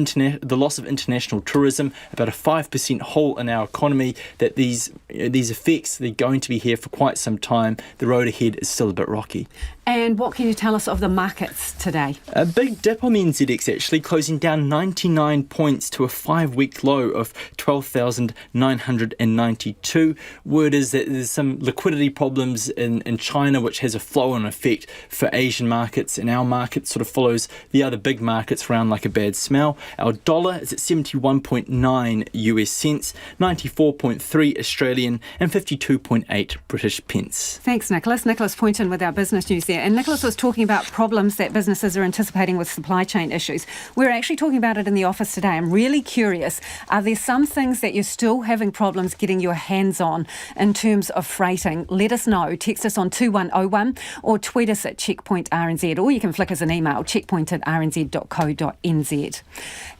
of international tourism, about a 5% hole in our economy, that these effects, they're going to be here for quite some time. The road ahead is still a bit rocky. And what can you tell us of the markets today? A big dip on the NZX actually, closing down 99 points to a 5-week low of 12,992. Word is that there's some liquidity problems in China, which has a flow-on effect for Asian markets, and our market sort of follows the other big markets around like a bad smell. Our dollar is at 71.9 US cents, 94.3 Australian, and 52.8 British pence. Thanks, Nicholas. Nicholas Poynton with our business news there. And Nicholas was talking about problems that businesses are anticipating with supply chain issues. We're actually talking about it in the office today. I'm really curious. Are there some things that you're still having problems getting your hands on in terms of freighting? Let us know. Text us on 2101 or tweet us at Checkpoint RNZ, or you can flick us an email, checkpoint@rnz.co.nz.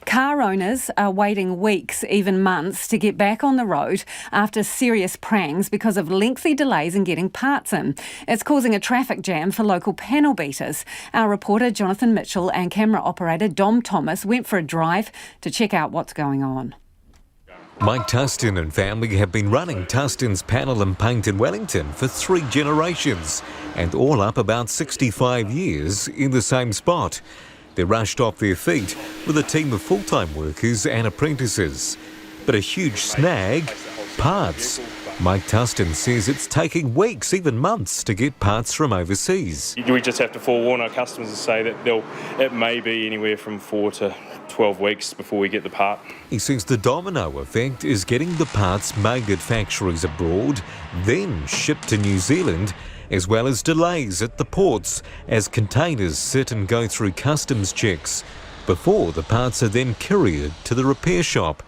Car owners are waiting weeks, even months, to get back on the road after serious prangs because of lengthy delays in getting parts in. It's causing a traffic jam for local panel beaters. Our reporter Jonathan Mitchell and camera operator Dom Thomas went for a drive to check out what's going on. Mike Tustin and family have been running Tustin's Panel and Paint in Wellington for 3 generations, and all up about 65 years in the same spot. They're rushed off their feet with a team of full-time workers and apprentices. But a huge snag, parts. Mike Tustin says it's taking weeks, even months, to get parts from overseas. We just have to forewarn our customers and say that it may be anywhere from 4 to 12 weeks before we get the part. He says the domino effect is getting the parts made at factories abroad, then shipped to New Zealand, as well as delays at the ports as containers sit and go through customs checks before the parts are then couriered to the repair shop.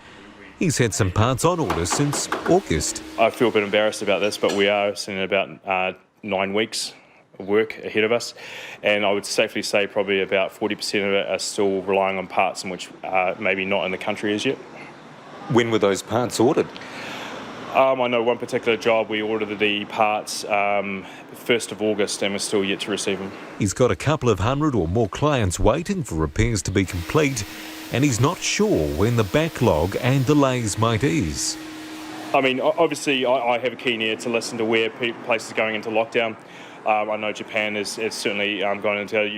He's had some parts on order since August. I feel a bit embarrassed about this, but we are sitting at about 9 weeks of work ahead of us, and I would safely say probably about 40% of it are still relying on parts in which maybe not in the country as yet. When were those parts ordered? I know one particular job we ordered the parts 1st of August and we're still yet to receive them. He's got a couple of hundred or more clients waiting for repairs to be complete, and he's not sure when the backlog and delays might ease. I mean, obviously I have a keen ear to listen to where places are going into lockdown. I know Japan is certainly gone into the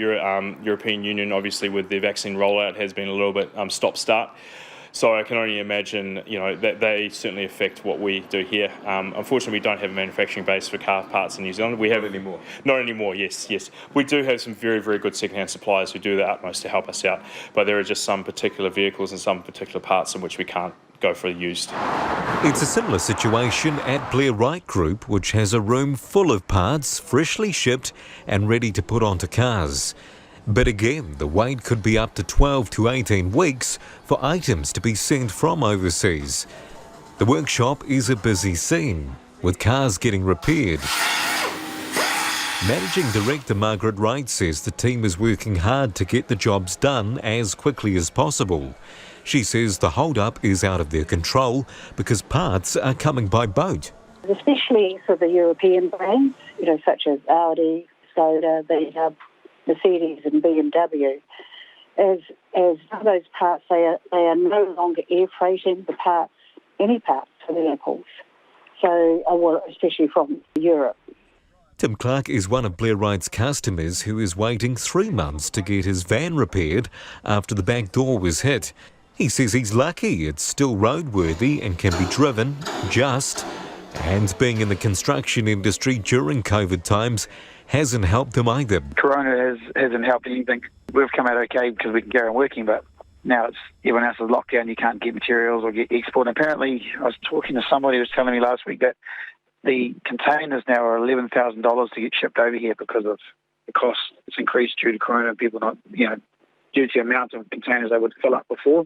European Union, obviously with their vaccine rollout has been a little bit stop-start. So I can only imagine, that they certainly affect what we do here. Unfortunately, we don't have a manufacturing base for car parts in New Zealand. We have anymore. Not anymore. Yes. We do have some very, very good second-hand suppliers who do their utmost to help us out. But there are just some particular vehicles and some particular parts in which we can't go for used. It's a similar situation at Blair Wright Group, which has a room full of parts freshly shipped and ready to put onto cars. But again, the wait could be up to 12 to 18 weeks for items to be sent from overseas. The workshop is a busy scene, with cars getting repaired. Managing Director Margaret Wright says the team is working hard to get the jobs done as quickly as possible. She says the hold-up is out of their control because parts are coming by boat. Especially for the European brands, such as Audi, Skoda, Mercedes and BMW, as those parts, they are no longer air freighting any parts for vehicles. So, especially from Europe. Tim Clark is one of Blair Wright's customers who is waiting 3 months to get his van repaired after the back door was hit. He says he's lucky it's still roadworthy and can be driven, and being in the construction industry during COVID times hasn't helped them either. Corona hasn't helped anything. We've come out okay because we can go on working, but now everyone else is locked down. You can't get materials or get export. And apparently, I was talking to somebody who was telling me last week that the containers now are $11,000 to get shipped over here because of the cost. It's increased due to Corona. People not, due to the amount of containers they would fill up before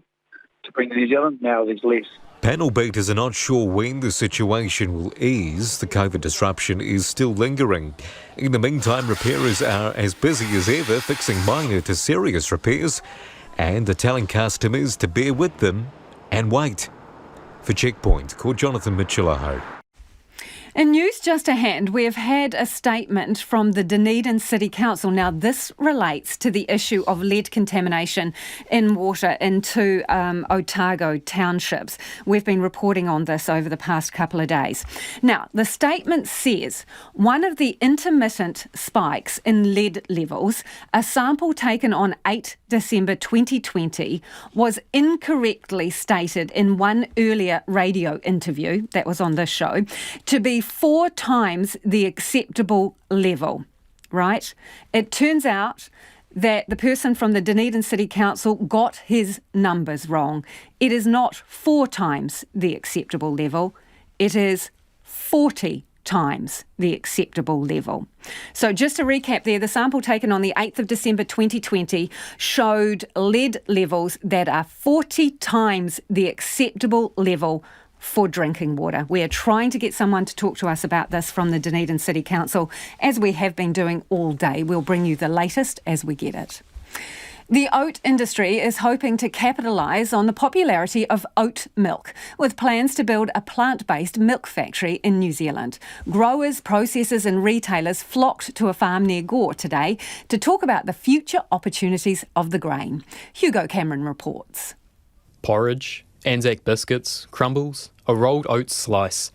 to bring to New Zealand. Now there's less. Panel beaters are not sure when the situation will ease. The COVID disruption is still lingering. In the meantime, repairers are as busy as ever fixing minor to serious repairs and are telling customers to bear with them and wait. For Checkpoint, call Jonathan Mitchell-Aho. In news just ahead, we have had a statement from the Dunedin City Council. Now, this relates to the issue of lead contamination in water into Otago townships. We've been reporting on this over the past couple of days. Now, the statement says one of the intermittent spikes in lead levels, a sample taken on 8 December 2020, was incorrectly stated in one earlier radio interview, that was on this show, to be 4 times the acceptable level, right? It turns out that the person from the Dunedin City Council got his numbers wrong. It is not 4 times the acceptable level, it is 40 times the acceptable level. So just to recap there, the sample taken on the 8th of December 2020 showed lead levels that are 40 times the acceptable level for drinking water. We are trying to get someone to talk to us about this from the Dunedin City Council, as we have been doing all day. We'll bring you the latest as we get it. The oat industry is hoping to capitalise on the popularity of oat milk, with plans to build a plant-based milk factory in New Zealand. Growers, processors and retailers flocked to a farm near Gore today to talk about the future opportunities of the grain. Hugo Cameron reports. Porridge, Anzac biscuits, crumbles, a rolled oats slice.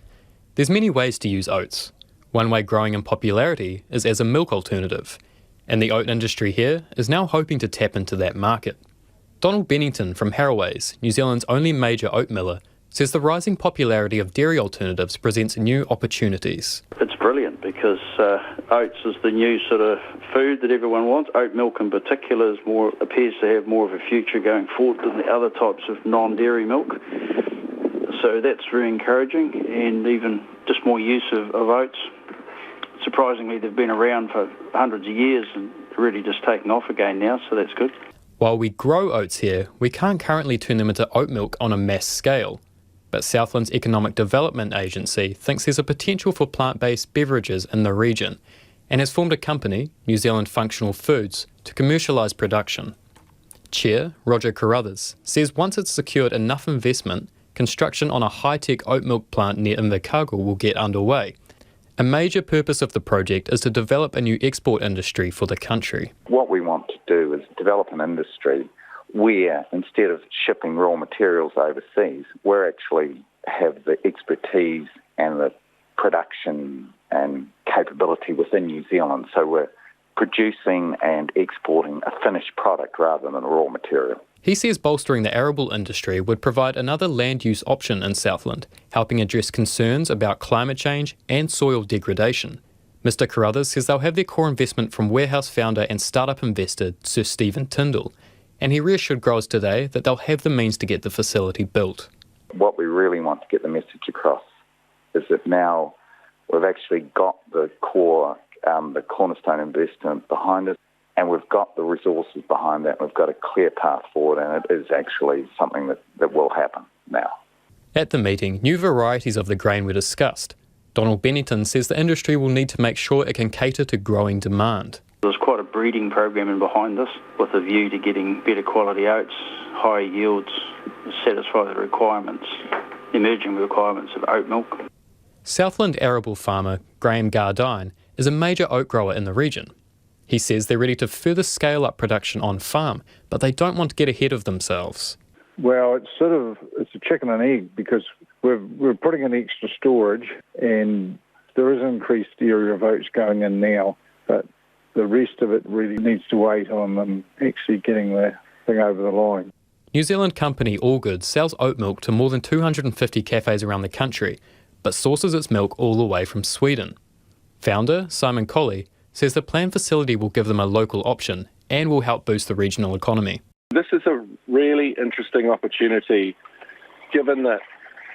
There's many ways to use oats. One way growing in popularity is as a milk alternative, and the oat industry here is now hoping to tap into that market. Donald Bennington from Harraways, New Zealand's only major oat miller, says the rising popularity of dairy alternatives presents new opportunities. It's brilliant because oats is the new sort of food that everyone wants. Oat milk in particular appears to have more of a future going forward than the other types of non-dairy milk. So that's very encouraging, and even just more use of oats surprisingly, they've been around for hundreds of years and really just taken off again now, so that's good. While we grow oats here, we can't currently turn them into oat milk on a mass scale. But Southland's Economic Development Agency thinks there's a potential for plant-based beverages in the region and has formed a company, New Zealand Functional Foods, to commercialise production. Chair Roger Carruthers says once it's secured enough investment, construction on a high-tech oat milk plant near Invercargill will get underway. A major purpose of the project is to develop a new export industry for the country. What we want to do is develop an industry where, instead of shipping raw materials overseas, we actually have the expertise and the production and capability within New Zealand. So we're producing and exporting a finished product rather than a raw material. He says bolstering the arable industry would provide another land use option in Southland, helping address concerns about climate change and soil degradation. Mr Carruthers says they'll have their core investment from warehouse founder and startup investor Sir Stephen Tyndall, and he reassured growers today that they'll have the means to get the facility built. What we really want to get the message across is that now we've actually got the core, the cornerstone investment behind it, and we've got the resources behind that, and we've got a clear path forward, and it is actually something that will happen now. At the meeting, new varieties of the grain were discussed. Donald Bennington says the industry will need to make sure it can cater to growing demand. There's quite a breeding program in behind this with a view to getting better quality oats, higher yields, satisfy the requirements, emerging requirements of oat milk. Southland arable farmer Graham Gardine is a major oat grower in the region. He says they're ready to further scale up production on farm, but they don't want to get ahead of themselves. Well, it's a chicken and egg because we're putting in extra storage and there is an increased area of oats going in now, but the rest of it really needs to wait on them actually getting the thing over the line. New Zealand company Allgood sells oat milk to more than 250 cafes around the country, but sources its milk all the way from Sweden. Founder Simon Colley says the planned facility will give them a local option and will help boost the regional economy. This is a really interesting opportunity, given that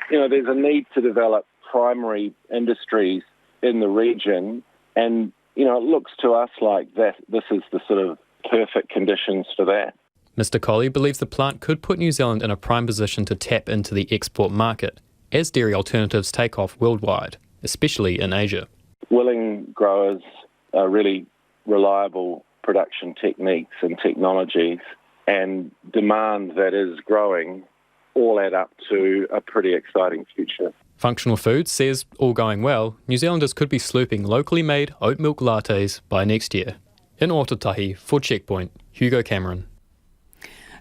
there's a need to develop primary industries in the region, and it looks to us like that this is the sort of perfect conditions for that. Mr Colley believes the plant could put New Zealand in a prime position to tap into the export market as dairy alternatives take off worldwide, especially in Asia. Willing growers are really reliable production techniques and technologies, and demand that is growing all add up to a pretty exciting future. Functional Foods says, all going well, New Zealanders could be slooping locally made oat milk lattes by next year. In Ōtautahi, for Checkpoint, Hugo Cameron.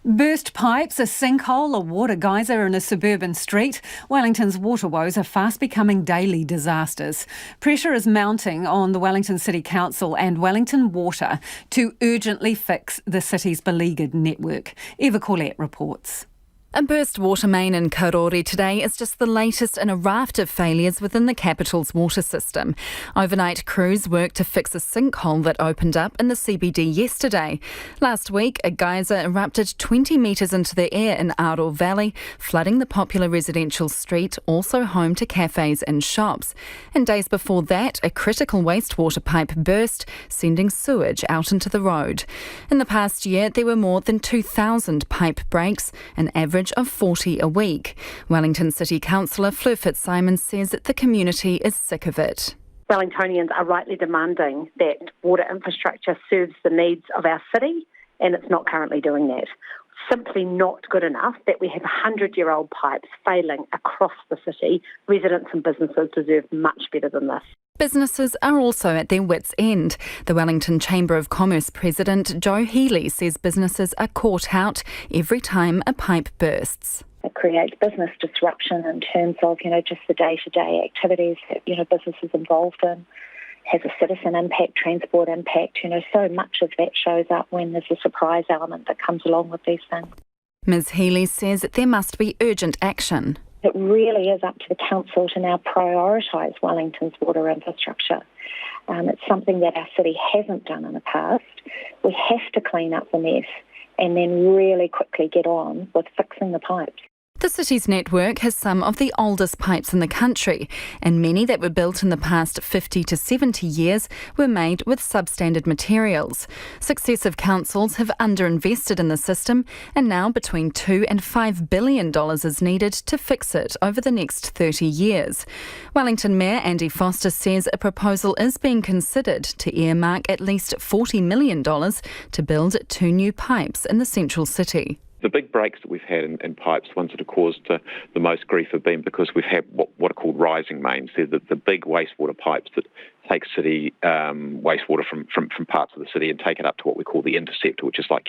Burst pipes, a sinkhole, a water geyser in a suburban street. Wellington's water woes are fast becoming daily disasters. Pressure is mounting on the Wellington City Council and Wellington Water to urgently fix the city's beleaguered network. Eva Corlett reports. A burst water main in Karori today is just the latest in a raft of failures within the capital's water system. Overnight crews worked to fix a sinkhole that opened up in the CBD yesterday. Last week, a geyser erupted 20 metres into the air in Aro Valley, flooding the popular residential street, also home to cafes and shops. And days before that, a critical wastewater pipe burst, sending sewage out into the road. In the past year, there were more than 2,000 pipe breaks, an average of 40 a week. Wellington City Councillor Fleur Fitzsimons says that the community is sick of it. Wellingtonians are rightly demanding that water infrastructure serves the needs of our city, and it's not currently doing that. Simply not good enough that we have 100-year-old pipes failing across the city. Residents and businesses deserve much better than this. Businesses are also at their wits' end. The Wellington Chamber of Commerce President Joe Healy says businesses are caught out every time a pipe bursts. It creates business disruption in terms of, just the day-to-day activities that, businesses involved in. Has a citizen impact, transport impact, so much of that shows up when there's a surprise element that comes along with these things. Ms Healy says that there must be urgent action. It really is up to the council to now prioritise Wellington's water infrastructure. It's something that our city hasn't done in the past. We have to clean up the mess and then really quickly get on with fixing the pipes. The city's network has some of the oldest pipes in the country, and many that were built in the past 50 to 70 years were made with substandard materials. Successive councils have underinvested in the system, and now between $2 and $5 billion is needed to fix it over the next 30 years. Wellington Mayor Andy Foster says a proposal is being considered to earmark at least $40 million to build 2 new pipes in the central city. The big breaks that we've had in pipes, the ones that have caused the most grief, have been because we've had what are called rising mains. They're the big wastewater pipes that take city wastewater from parts of the city and take it up to what we call the interceptor, which is like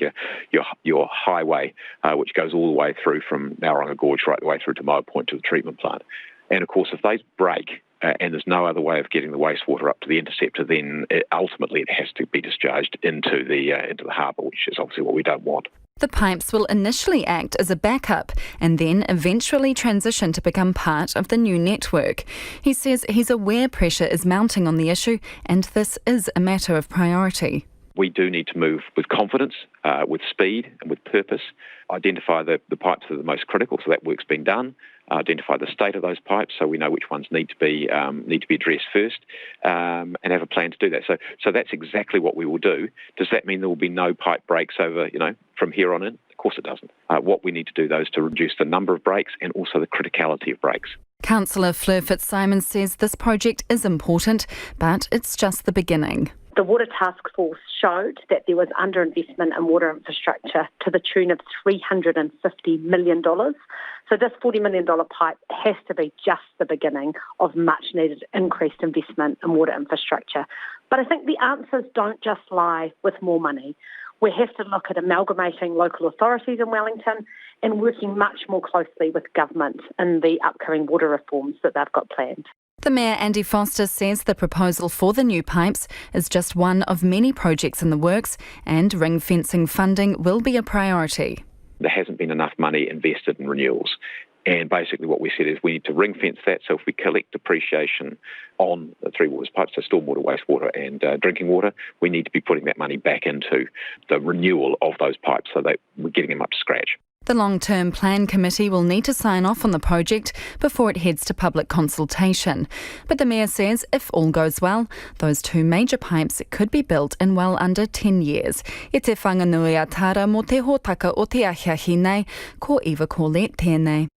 your highway, which goes all the way through from Makaurau Gorge right the way through to Moa Point to the treatment plant. And of course, if those break and there's no other way of getting the wastewater up to the interceptor, then ultimately it has to be discharged into the harbour, which is obviously what we don't want. The pipes will initially act as a backup and then eventually transition to become part of the new network. He says he's aware pressure is mounting on the issue and this is a matter of priority. We do need to move with confidence, with speed and with purpose, identify the pipes that are the most critical, so that work's been done, identify the state of those pipes so we know which ones need to be addressed first, and have a plan to do that. So that's exactly what we will do. Does that mean there will be no pipe breaks over, from here on in? Of course it doesn't. What we need to do, though, is to reduce the number of breaks and also the criticality of breaks. Councillor Fleur Fitzsimon says this project is important, but it's just the beginning. The Water Task Force showed that there was underinvestment in water infrastructure to the tune of $350 million. So this $40 million pipe has to be just the beginning of much needed increased investment in water infrastructure. But I think the answers don't just lie with more money. We have to look at amalgamating local authorities in Wellington and working much more closely with government in the upcoming water reforms that they've got planned. The Mayor Andy Foster says the proposal for the new pipes is just one of many projects in the works and ring fencing funding will be a priority. There hasn't been enough money invested in renewals. And basically what we said is we need to ring fence that, so if we collect depreciation on the 3 waters pipes, so stormwater, wastewater and drinking water, we need to be putting that money back into the renewal of those pipes so that we're getting them up to scratch. The Long-Term Plan Committee will need to sign off on the project before it heads to public consultation. But the Mayor says if all goes well, those 2 major pipes could be built in well under 10 years. E te whanganui a tara mo te hōtaka o te ahiahi nei, ko Eva Corlett tēnei.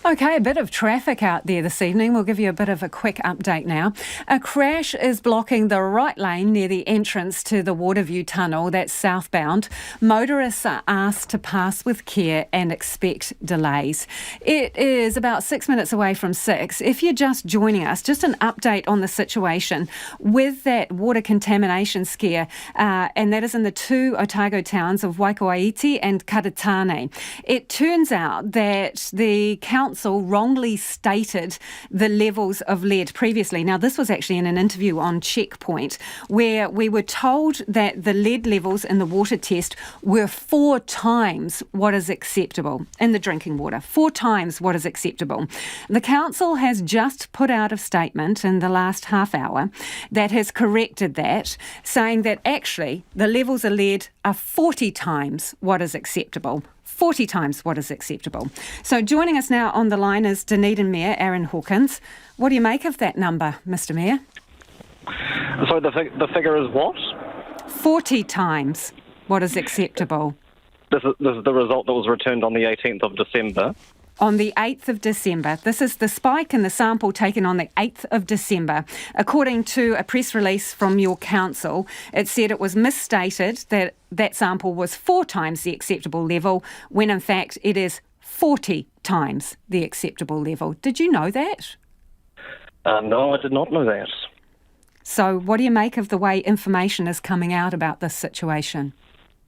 OK, a bit of traffic out there this evening. We'll give you a bit of a quick update now. A crash is blocking the right lane near the entrance to the Waterview Tunnel, that's southbound. Motorists are asked to pass with care and expect delays. It is about 6 minutes away from 6. If you're just joining us, just an update on the situation with that water contamination scare, and that is in the 2 Otago towns of Waikouaiti and Karitane. It turns out that the council wrongly stated the levels of lead previously. Now, this was actually in an interview on Checkpoint where we were told that the lead levels in the water test were 4 times what is acceptable in the drinking water. 4 times what is acceptable. The council has just put out a statement in the last half hour that has corrected that, saying that actually the levels of lead are 40 times what is acceptable. 40 times what is acceptable. So joining us now on the line is Dunedin Mayor Aaron Hawkins. What do you make of that number, Mr Mayor? So the figure is what? 40 times what is acceptable. This is the result that was returned on the 18th of December. On the 8th of December. This is the spike in the sample taken on the 8th of December. According to a press release from your council, it said it was misstated that that sample was 4 times the acceptable level, when in fact it is 40 times the acceptable level. Did you know that? No, I did not know that. So what do you make of the way information is coming out about this situation?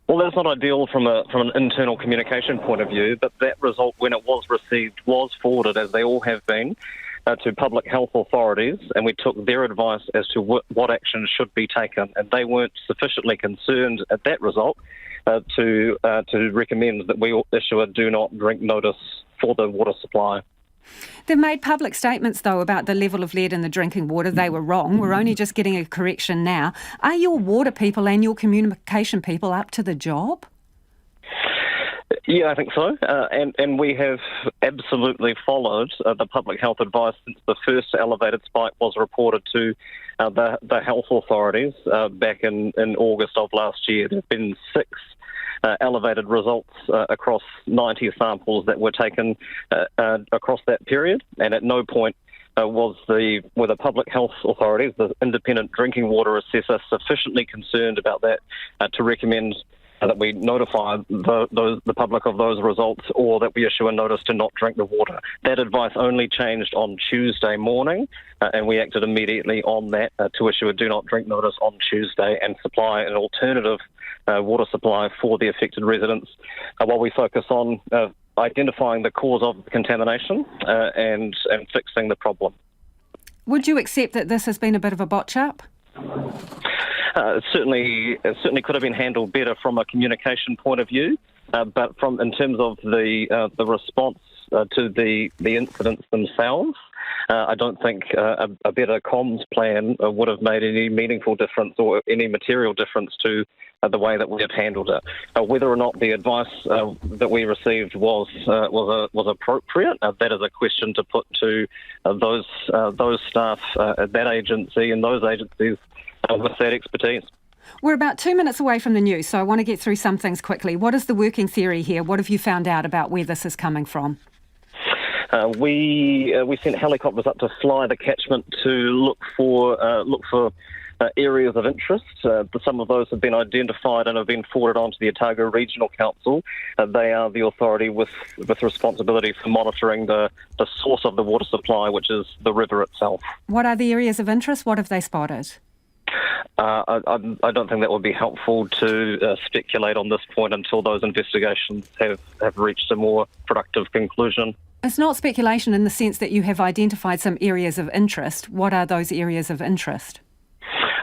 Well, that's not ideal from an internal communication point of view, but that result, when it was received, was forwarded, as they all have been, to public health authorities, and we took their advice as to what action should be taken, and they weren't sufficiently concerned at that result to recommend that we issue a do not drink notice for the water supply. They've made public statements, though, about the level of lead in the drinking water. They were wrong. We're only just getting a correction now. Are your water people and your communication people up to the job? Yeah, I think so. And we have absolutely followed the public health advice since the first elevated spike was reported to the health authorities back in August of last year. There have been 6 elevated results across 90 samples that were taken across that period, and at no point were the public health authorities, the independent drinking water assessor, sufficiently concerned about that to recommend that we notify the public of those results, or that we issue a notice to not drink the water. That advice only changed on Tuesday morning, and we acted immediately on that to issue a do not drink notice on Tuesday and supply an alternative water supply for the affected residents, while we focus on identifying the cause of the contamination and fixing the problem. Would you accept that this has been a bit of a botch-up? It certainly could have been handled better from a communication point of view, but in terms of the response to the incidents themselves, I don't think a better comms plan would have made any meaningful difference or any material difference to the way that we have handled it. Whether or not the advice that we received was appropriate, that is a question to put to those staff at that agency and those agencies with that expertise. We're about 2 minutes away from the news, so I want to get through some things quickly. What is the working theory here? What have you found out about where this is coming from? We sent helicopters up to fly the catchment to look for areas of interest. Some of those have been identified and have been forwarded on to the Otago Regional Council. They are the authority with responsibility for monitoring the source of the water supply, which is the river itself. What are the areas of interest? What have they spotted? I don't think that would be helpful to speculate on this point until those investigations have reached a more productive conclusion. It's not speculation in the sense that you have identified some areas of interest. What are those areas of interest?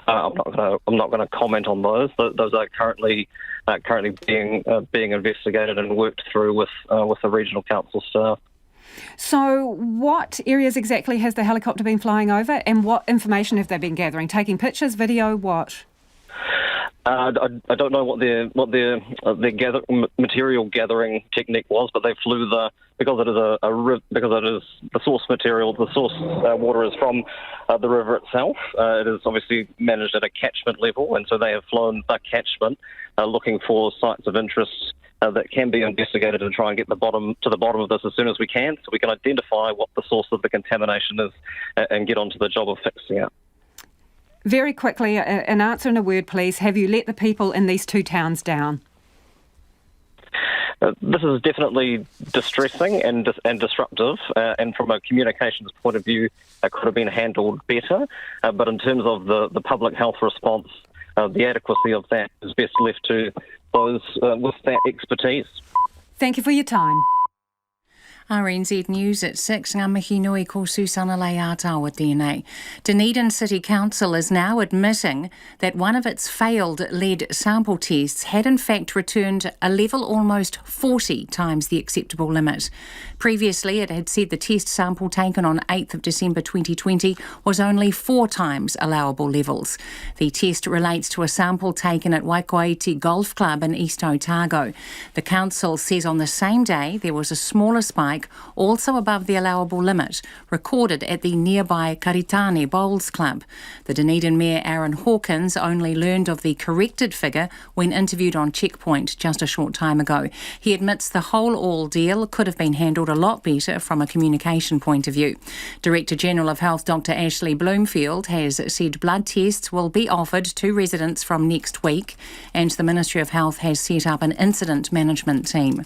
I'm not going to comment on those. Those are currently being investigated and worked through with the regional council staff. So what areas exactly has the helicopter been flying over, and what information have they been gathering? Taking pictures, video, what? I don't know what their material gathering technique was, but they flew because it is the source material. The source water is from the river itself. It is obviously managed at a catchment level, and so they have flown the catchment looking for sites of interest that can be investigated and try and get to the bottom of this as soon as we can, so we can identify what the source of the contamination is and get onto the job of fixing it. Very quickly, an answer in a word, please. Have you let the people in these 2 towns down? This is definitely distressing and disruptive, and from a communications point of view, it could have been handled better. But in terms of the public health response, the adequacy of that is best left to those with that expertise. Thank you for your time. RNZ News at 6. Ngā mihi nui ko Susana Leata tēnei. Dunedin City Council is now admitting that one of its failed lead sample tests had in fact returned a level almost 40 times the acceptable limit. Previously, it had said the test sample taken on 8th of December 2020 was only 4 times allowable levels. The test relates to a sample taken at Waikouaiti Golf Club in East Otago. The council says on the same day there was a smaller spike, also above the allowable limit, recorded at the nearby Karitane Bowls Club. The Dunedin Mayor Aaron Hawkins only learned of the corrected figure when interviewed on Checkpoint just a short time ago. He admits the whole ordeal could have been handled a lot better from a communication point of view. Director General of Health Dr Ashley Bloomfield has said blood tests will be offered to residents from next week, and the Ministry of Health has set up an incident management team.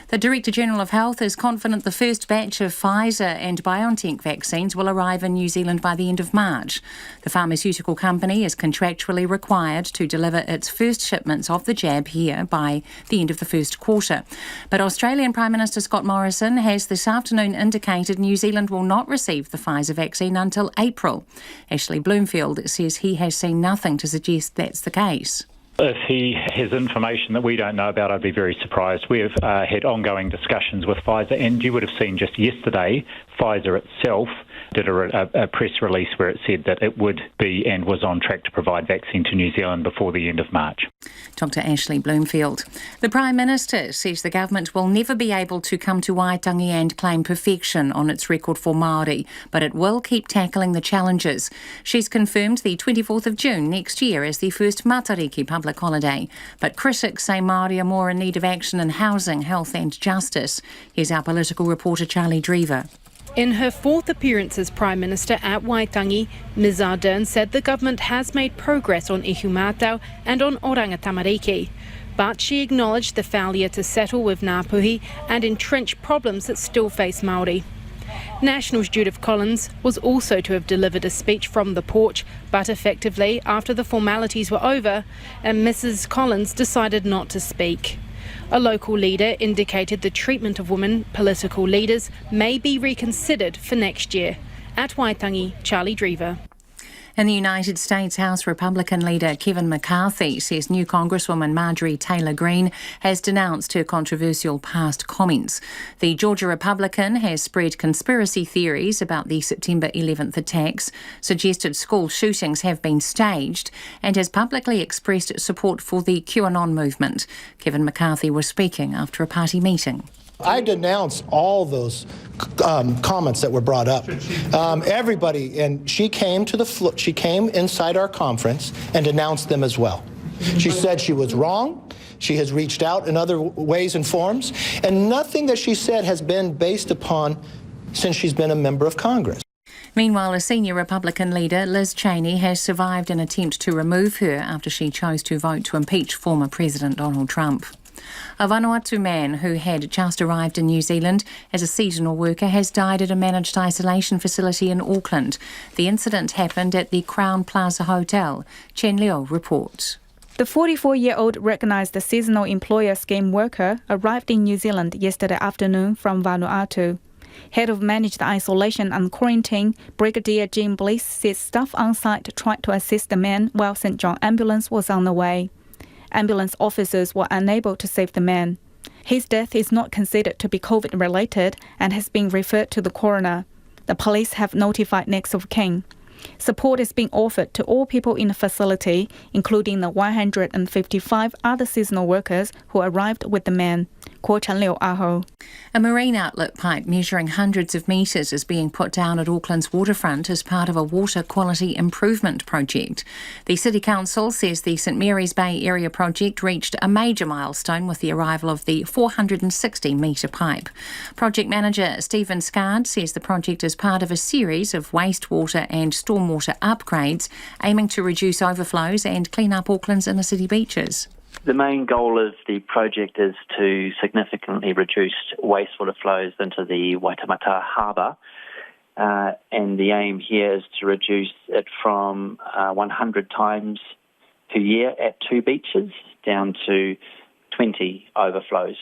The Director General of Health is confident the first batch of Pfizer and BioNTech vaccines will arrive in New Zealand by the end of March. The pharmaceutical company is contractually required to deliver its first shipments of the jab here by the end of the first quarter. But Australian Prime Minister Scott Morrison has this afternoon indicated New Zealand will not receive the Pfizer vaccine until April. Ashley Bloomfield says he has seen nothing to suggest that's the case. If he has information that we don't know about, I'd be very surprised. We've had ongoing discussions with Pfizer, and you would have seen just yesterday, Pfizer itself did a press release where it said that it would be and was on track to provide vaccine to New Zealand before the end of March. Dr Ashley Bloomfield. The Prime Minister says the government will never be able to come to Waitangi and claim perfection on its record for Māori, but it will keep tackling the challenges. She's confirmed the 24th of June next year as the first Matariki public holiday. But critics say Māori are more in need of action in housing, health and justice. Here's our political reporter Charlie Drever. In her fourth appearance as Prime Minister at Waitangi, Ms Ardern said the government has made progress on ihumātao and on oranga tamariki. But she acknowledged the failure to settle with Ngāpuhi and entrench problems that still face Māori. Nationals Judith Collins was also to have delivered a speech from the porch, but effectively, after the formalities were over, and Mrs Collins decided not to speak. A local leader indicated the treatment of women political leaders may be reconsidered for next year. At Waitangi, Charlie Drever. In the United States, House Republican leader Kevin McCarthy says new Congresswoman Marjorie Taylor Greene has denounced her controversial past comments. The Georgia Republican has spread conspiracy theories about the September 11th attacks, suggested school shootings have been staged, and has publicly expressed support for the QAnon movement. Kevin McCarthy was speaking after a party meeting. I denounce all those comments that were brought up. Everybody, and she came to she came inside our conference and denounced them as well. She said she was wrong. She has reached out in other ways and forms, and nothing that she said has been based upon since she's been a member of Congress. Meanwhile, a senior Republican leader, Liz Cheney, has survived an attempt to remove her after she chose to vote to impeach former President Donald Trump. A Vanuatu man who had just arrived in New Zealand as a seasonal worker has died at a managed isolation facility in Auckland. The incident happened at the Crown Plaza Hotel. Chen Leo reports. The 44-year-old recognised seasonal employer scheme worker arrived in New Zealand yesterday afternoon from Vanuatu. Head of Managed Isolation and Quarantine, Brigadier Jim Bliss, says staff on site tried to assist the man while St John Ambulance was on the way. Ambulance officers were unable to save the man. His death is not considered to be COVID-related and has been referred to the coroner. The police have notified next of kin. Support is being offered to all people in the facility, including the 155 other seasonal workers who arrived with the man. A marine outlet pipe measuring hundreds of metres is being put down at Auckland's waterfront as part of a water quality improvement project. The City Council says the St Mary's Bay area project reached a major milestone with the arrival of the 460-metre pipe. Project manager Stephen Scard says the project is part of a series of wastewater and stormwater upgrades aiming to reduce overflows and clean up Auckland's inner city beaches. The main goal of the project is to significantly reduce wastewater flows into the Waitemata harbour, and the aim here is to reduce it from 100 times per year at 2 beaches down to 20 overflows.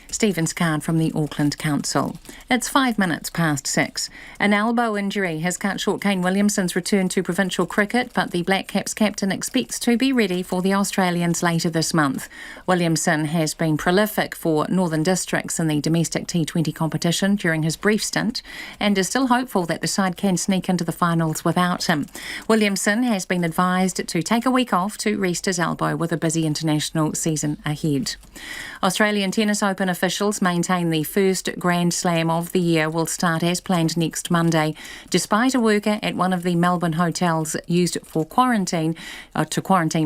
Stephen Scard from the Auckland Council. It's 5 minutes past 6. An elbow injury has cut short Kane Williamson's return to provincial cricket, but the Black Caps captain expects to be ready for the Australians later this month. Williamson has been prolific for Northern Districts in the domestic T20 competition during his brief stint and is still hopeful that the side can sneak into the finals without him. Williamson has been advised to take a week off to rest his elbow with a busy international season ahead. Australian Tennis Open officials maintain the first Grand Slam of the year will start as planned next Monday, despite a worker at one of the Melbourne hotels used for quarantine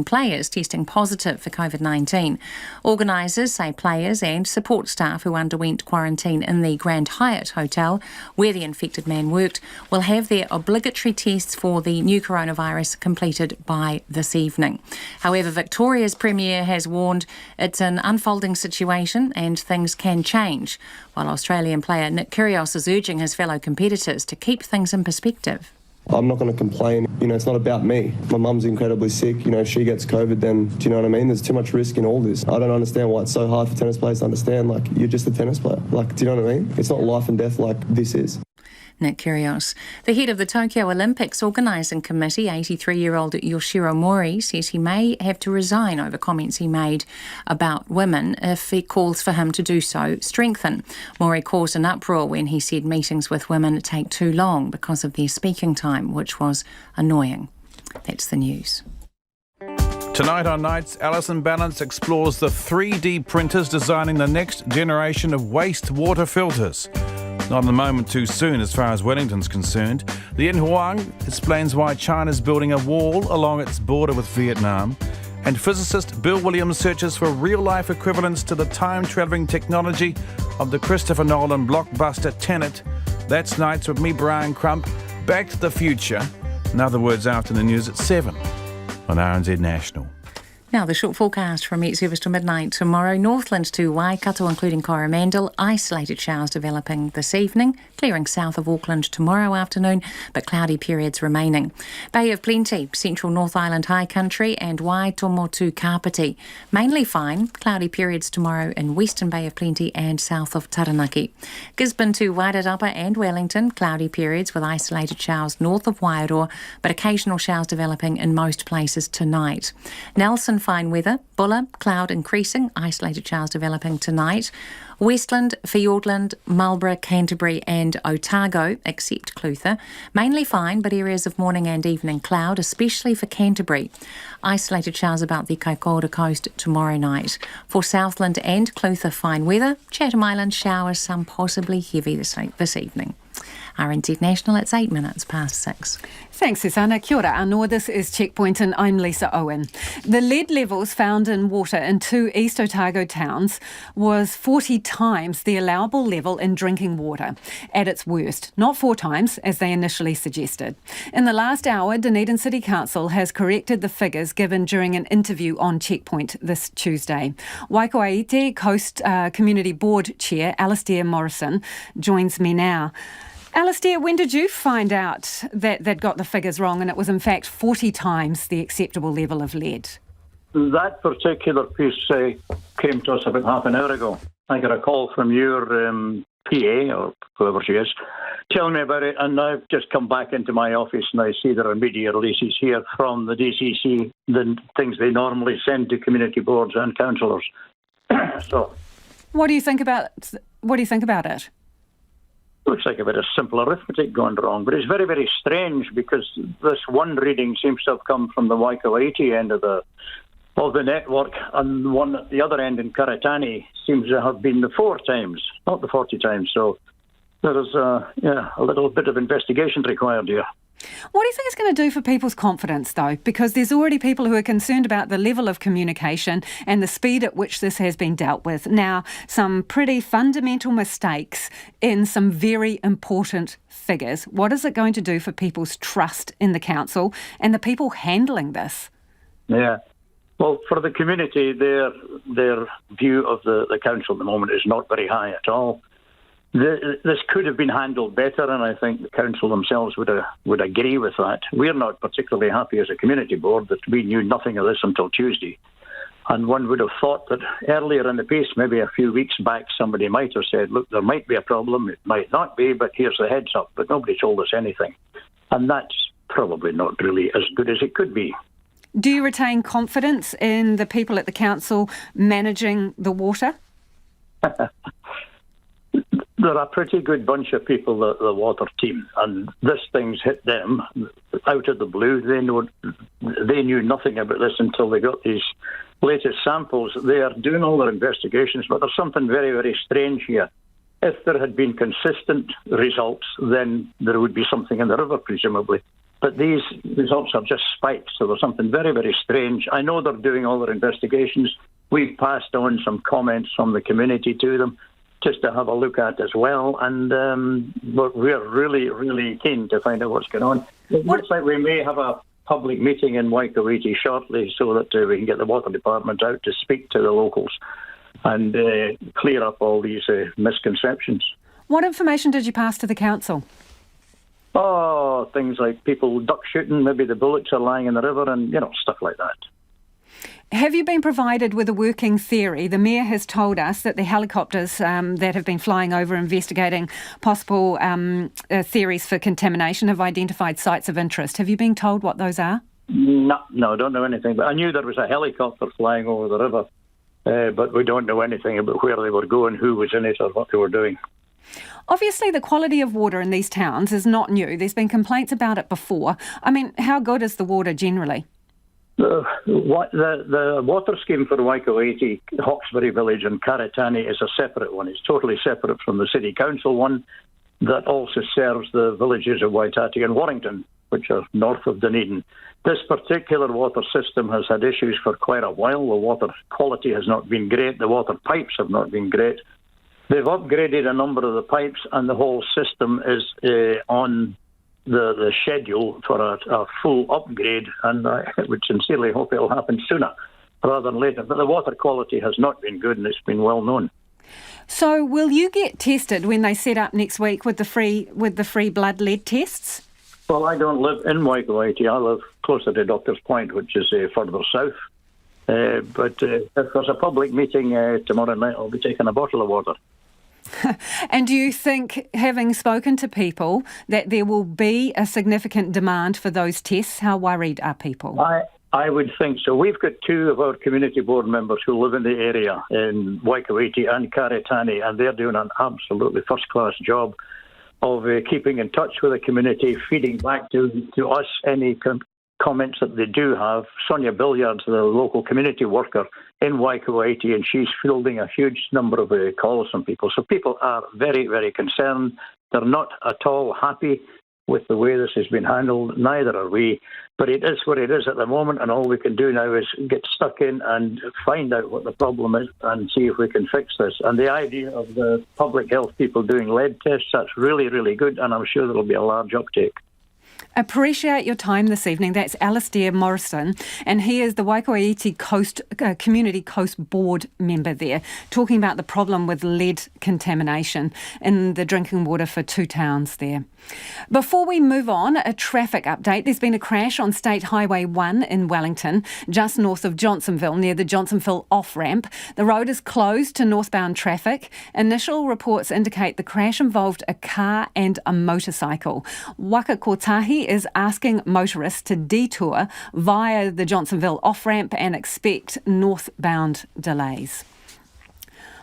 players testing positive for COVID-19. Organisers say players and support staff who underwent quarantine in the Grand Hyatt Hotel, where the infected man worked, will have their obligatory tests for the new coronavirus completed by this evening. However, Victoria's Premier has warned it's an unfolding situation and things can change, while Australian player Nick Kyrgios is urging his fellow competitors to keep things in perspective. I'm not going to complain. It's not about me. My mum's incredibly sick. If she gets COVID, then, do you know what I mean? There's too much risk in all this. I don't understand why it's so hard for tennis players to understand, you're just a tennis player. Do you know what I mean? It's not life and death like this is. Nick Kyrgios. The head of the Tokyo Olympics Organising Committee, 83-year-old Yoshiro Mori, says he may have to resign over comments he made about women if it calls for him to do so strengthen. Mori caused an uproar when he said meetings with women take too long because of their speaking time, which was annoying. That's the news. Tonight on Nights, Alison Balance explores the 3D printers designing the next generation of wastewater filters. Not a moment too soon as far as Wellington's concerned. The In Huang explains why China's building a wall along its border with Vietnam. And physicist Bill Williams searches for real-life equivalents to the time-travelling technology of the Christopher Nolan blockbuster Tenet. That's Nights with me, Brian Crump. Back to the Future. In other words, after the news at 7 on RNZ National. Now, the short forecast from Met Service to midnight tomorrow. Northland to Waikato, including Coromandel. Isolated showers developing this evening. Clearing south of Auckland tomorrow afternoon, but cloudy periods remaining. Bay of Plenty, central North Island high country, and Waitomo to Kapiti. Mainly fine. Cloudy periods tomorrow in western Bay of Plenty and south of Taranaki. Gisborne to Wairarapa and Wellington. Cloudy periods with isolated showers north of Wairoa, but occasional showers developing in most places tonight. Nelson, fine weather. Bulla, cloud increasing, isolated showers developing tonight. Westland, Fiordland, Marlborough, Canterbury and Otago, except Clutha. Mainly fine, but areas of morning and evening cloud, especially for Canterbury. Isolated showers about the Kaikoura coast tomorrow night. For Southland and Clutha, fine weather. Chatham Island showers, some possibly heavy this evening. RNZ National, it's 8 minutes past 6. Thanks, Susanna. Kia ora anō. This is Checkpoint and I'm Lisa Owen. The lead levels found in water in 2 East Otago towns was 40 times the allowable level in drinking water at its worst, not 4 times as they initially suggested. In the last hour, Dunedin City Council has corrected the figures given during an interview on Checkpoint this Tuesday. Waikouaiti Coast Community Board Chair Alastair Morrison joins me now. Alastair, when did you find out that they'd got the figures wrong and it was in fact 40 times the acceptable level of lead? That particular piece came to us about half an hour ago. I got a call from your PA, or whoever she is, telling me about it, and I've just come back into my office and I see there are media releases here from the DCC, the things they normally send to community boards and councillors. So, what do you think about it? Looks like a bit of simple arithmetic going wrong, but it's very, very strange because this one reading seems to have come from the Waikouaiti end of the network, and one at the other end in Karitane seems to have been the 4 times, not the 40 times. So there is a little bit of investigation required here. What do you think it's going to do for people's confidence, though? Because there's already people who are concerned about the level of communication and the speed at which this has been dealt with. Now, some pretty fundamental mistakes in some very important figures. What is it going to do for people's trust in the council and the people handling this? Yeah. Well, for the community, their view of the council at the moment is not very high at all. This could have been handled better, and I think the council themselves would agree with that. We're not particularly happy as a community board that we knew nothing of this until Tuesday. And one would have thought that earlier in the piece, maybe a few weeks back, somebody might have said, look, there might be a problem, it might not be, but here's the heads up. But nobody told us anything. And that's probably not really as good as it could be. Do you retain confidence in the people at the council managing the water? They're a pretty good bunch of people, the water team, and this thing's hit them out of the blue. They knew nothing about this until they got these latest samples. They are doing all their investigations, but there's something very, very strange here. If there had been consistent results, then there would be something in the river, presumably. But these results are just spikes, so there's something very, very strange. I know they're doing all their investigations. We've passed on some comments from the community to them, just to have a look at as well, and we're really, really keen to find out what's going on. It looks like we may have a public meeting in Waikouaiti shortly so that we can get the water department out to speak to the locals and clear up all these misconceptions. What information did you pass to the council? Oh, things like people duck shooting, maybe the bullets are lying in the river and, stuff like that. Have you been provided with a working theory? The Mayor has told us that the helicopters that have been flying over investigating possible theories for contamination have identified sites of interest. Have you been told what those are? No, I don't know anything. But I knew there was a helicopter flying over the river, but we don't know anything about where they were going, who was in it, or what they were doing. Obviously, the quality of water in these towns is not new. There's been complaints about it before. I mean, how good is the water generally? The water scheme for Waikouaiti, Hawkesbury Village and Karitane is a separate one. It's totally separate from the City Council one that also serves the villages of Waitati and Wellington, which are north of Dunedin. This particular water system has had issues for quite a while. The water quality has not been great. The water pipes have not been great. They've upgraded a number of the pipes, and the whole system is on the schedule for a full upgrade, and I would sincerely hope it'll happen sooner rather than later. But the water quality has not been good, and it's been well known. So will you get tested when they set up next week with the free blood lead tests? Well, I don't live in Waikouaiti. I live closer to Doctor's Point, which is further south. But if there's a public meeting tomorrow night, I'll be taking a bottle of water. And do you think, having spoken to people, that there will be a significant demand for those tests? How worried are people? I would think so. We've got two of our community board members who live in the area in Waikouaiti and Karitane, and they're doing an absolutely first-class job of keeping in touch with the community, feeding back to us any comments that they do have. Sonia Billiards, the local community worker in Waikouaiti, and she's fielding a huge number of calls from people. So people are very, very concerned. They're not at all happy with the way this has been handled. Neither are we. But it is what it is at the moment, and all we can do now is get stuck in and find out what the problem is and see if we can fix this. And the idea of the public health people doing lead tests, that's really, really good, and I'm sure there'll be a large uptake. Appreciate your time this evening. That's Alistair Morrison, and he is the Waikouaiti Community Coast Board member there, talking about the problem with lead contamination in the drinking water for two towns there. Before we move on, a traffic update. There's been a crash on State Highway 1 in Wellington, just north of Johnsonville, near the Johnsonville off-ramp. The road is closed to northbound traffic. Initial reports indicate the crash involved a car and a motorcycle. Waka Kotahi is asking motorists to detour via the Johnsonville off-ramp and expect northbound delays.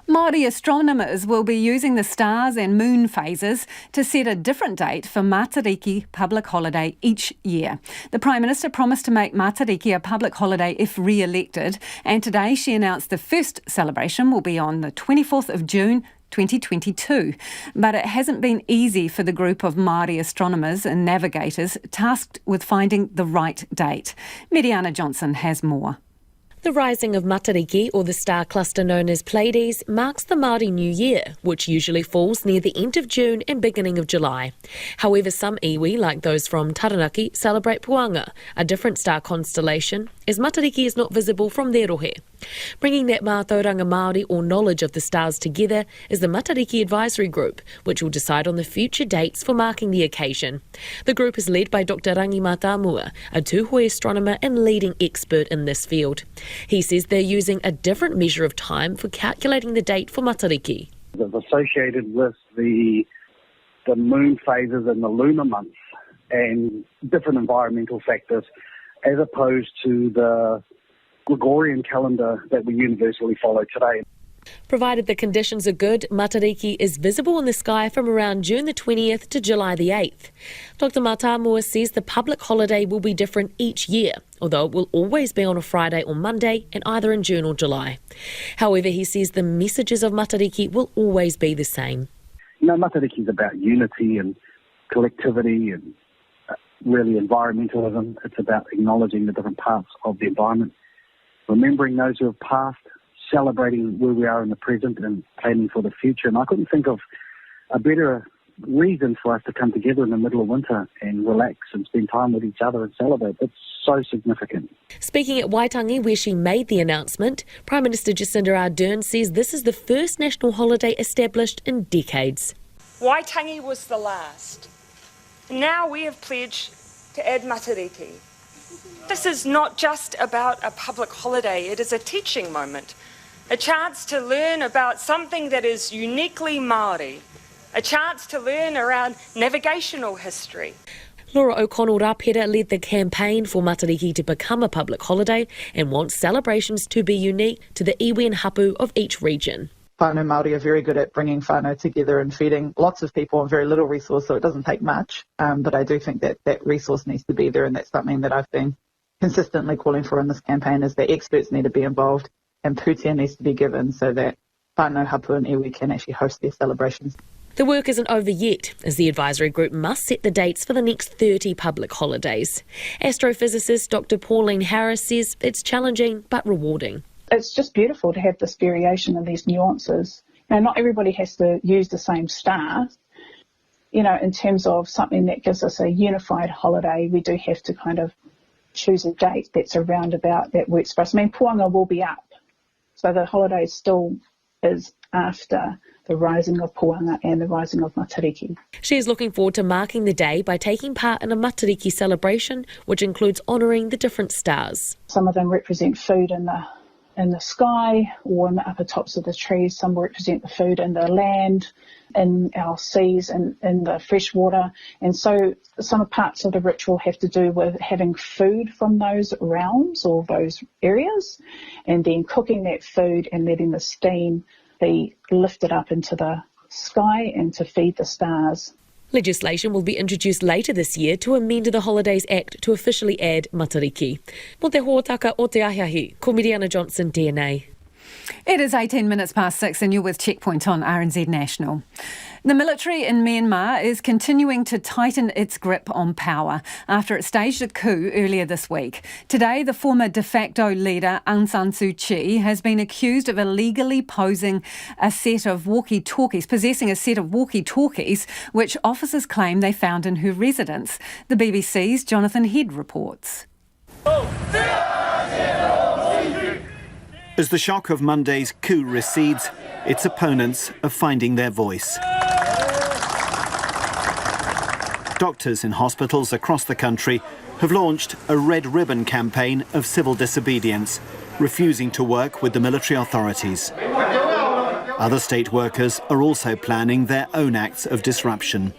Maori astronomers will be using the stars and moon phases to set a different date for Matariki public holiday each year. The Prime Minister promised to make Matariki a public holiday if re-elected, and today she announced the first celebration will be on the 24th of June 2022. But it hasn't been easy for the group of Māori astronomers and navigators tasked with finding the right date. Mediana Johnson has more. The rising of Matariki, or the star cluster known as Pleiades, marks the Māori New Year, which usually falls near the end of June and beginning of July. However, some iwi, like those from Taranaki, celebrate Puanga, a different star constellation, as Matariki is not visible from their rohe. Bringing that mātauranga Māori or knowledge of the stars together is the Matariki Advisory Group, which will decide on the future dates for marking the occasion. The group is led by Dr Rangi Matamua, a tūhoe astronomer and leading expert in this field. He says they're using a different measure of time for calculating the date for Matariki. It's associated with the moon phases and the lunar months and different environmental factors, as opposed to the Gregorian calendar that we universally follow today. Provided the conditions are good, Matariki is visible in the sky from around June the 20th to July the 8th. Dr Matamua says the public holiday will be different each year, although it will always be on a Friday or Monday and either in June or July. However, he says the messages of Matariki will always be the same. You know, Matariki is about unity and collectivity and really environmentalism. It's about acknowledging the different parts of the environment, remembering those who have passed, celebrating where we are in the present and planning for the future. And I couldn't think of a better reason for us to come together in the middle of winter and relax and spend time with each other and celebrate. It's so significant. Speaking at Waitangi, where she made the announcement, Prime Minister Jacinda Ardern says this is the first national holiday established in decades. Waitangi was the last. Now we have pledged to add Matariki. This is not just about a public holiday, it is a teaching moment, a chance to learn about something that is uniquely Māori, a chance to learn around navigational history. Laura O'Connell-Rapera led the campaign for Matariki to become a public holiday and wants celebrations to be unique to the iwi and hapu of each region. Whānau Māori are very good at bringing whānau together and feeding lots of people on very little resource, so it doesn't take much. But I do think that that resource needs to be there, and that's something that I've been consistently calling for in this campaign, is that experts need to be involved and pūtea needs to be given so that whānau, hapu and iwi can actually host their celebrations. The work isn't over yet, as the advisory group must set the dates for the next 30 public holidays. Astrophysicist Dr Pauline Harris says it's challenging but rewarding. It's just beautiful to have this variation and these nuances. Now, not everybody has to use the same star. You know, in terms of something that gives us a unified holiday, we do have to kind of choose a date that's around about that works for us. I mean, Puanga will be up, so the holiday still is after the rising of Puanga and the rising of Matariki. She is looking forward to marking the day by taking part in a Matariki celebration, which includes honouring the different stars. Some of them represent food in the sky or in the upper tops of the trees. Some represent the food in the land, in our seas and in the fresh water. And so some parts of the ritual have to do with having food from those realms or those areas, and then cooking that food and letting the steam be lifted up into the sky and to feed the stars. Legislation will be introduced later this year to amend the Holidays Act to officially add Matariki. Mo te hōtaka o te Ahiahi, ko Miriana Johnson, DNA. It is 18 minutes past 6 and you're with Checkpoint on RNZ National. The military in Myanmar is continuing to tighten its grip on power after it staged a coup earlier this week. Today, the former de facto leader Aung San Suu Kyi has been accused of illegally possessing a set of walkie-talkies, which officers claim they found in her residence. The BBC's Jonathan Head reports. As the shock of Monday's coup recedes, its opponents are finding their voice. Doctors in hospitals across the country have launched a red ribbon campaign of civil disobedience, refusing to work with the military authorities. Other state workers are also planning their own acts of disruption.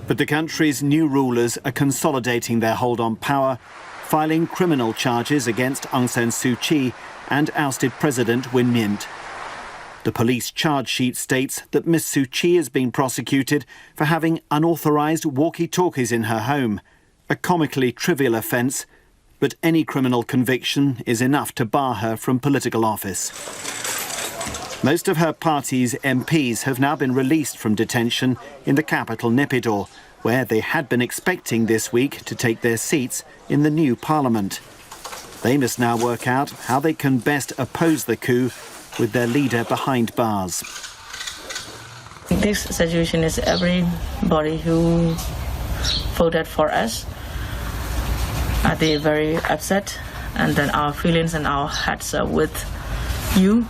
But the country's new rulers are consolidating their hold on power, filing criminal charges against Aung San Suu Kyi and ousted President Win Myint. The police charge sheet states that Miss Suu Kyi is being prosecuted for having unauthorised walkie-talkies in her home, a comically trivial offence, but any criminal conviction is enough to bar her from political office. Most of her party's MPs have now been released from detention in the capital Naypyidaw, where they had been expecting this week to take their seats in the new parliament. They must now work out how they can best oppose the coup with their leader behind bars. This situation is everybody who voted for us. Are they very upset? And then our feelings and our hearts are with you.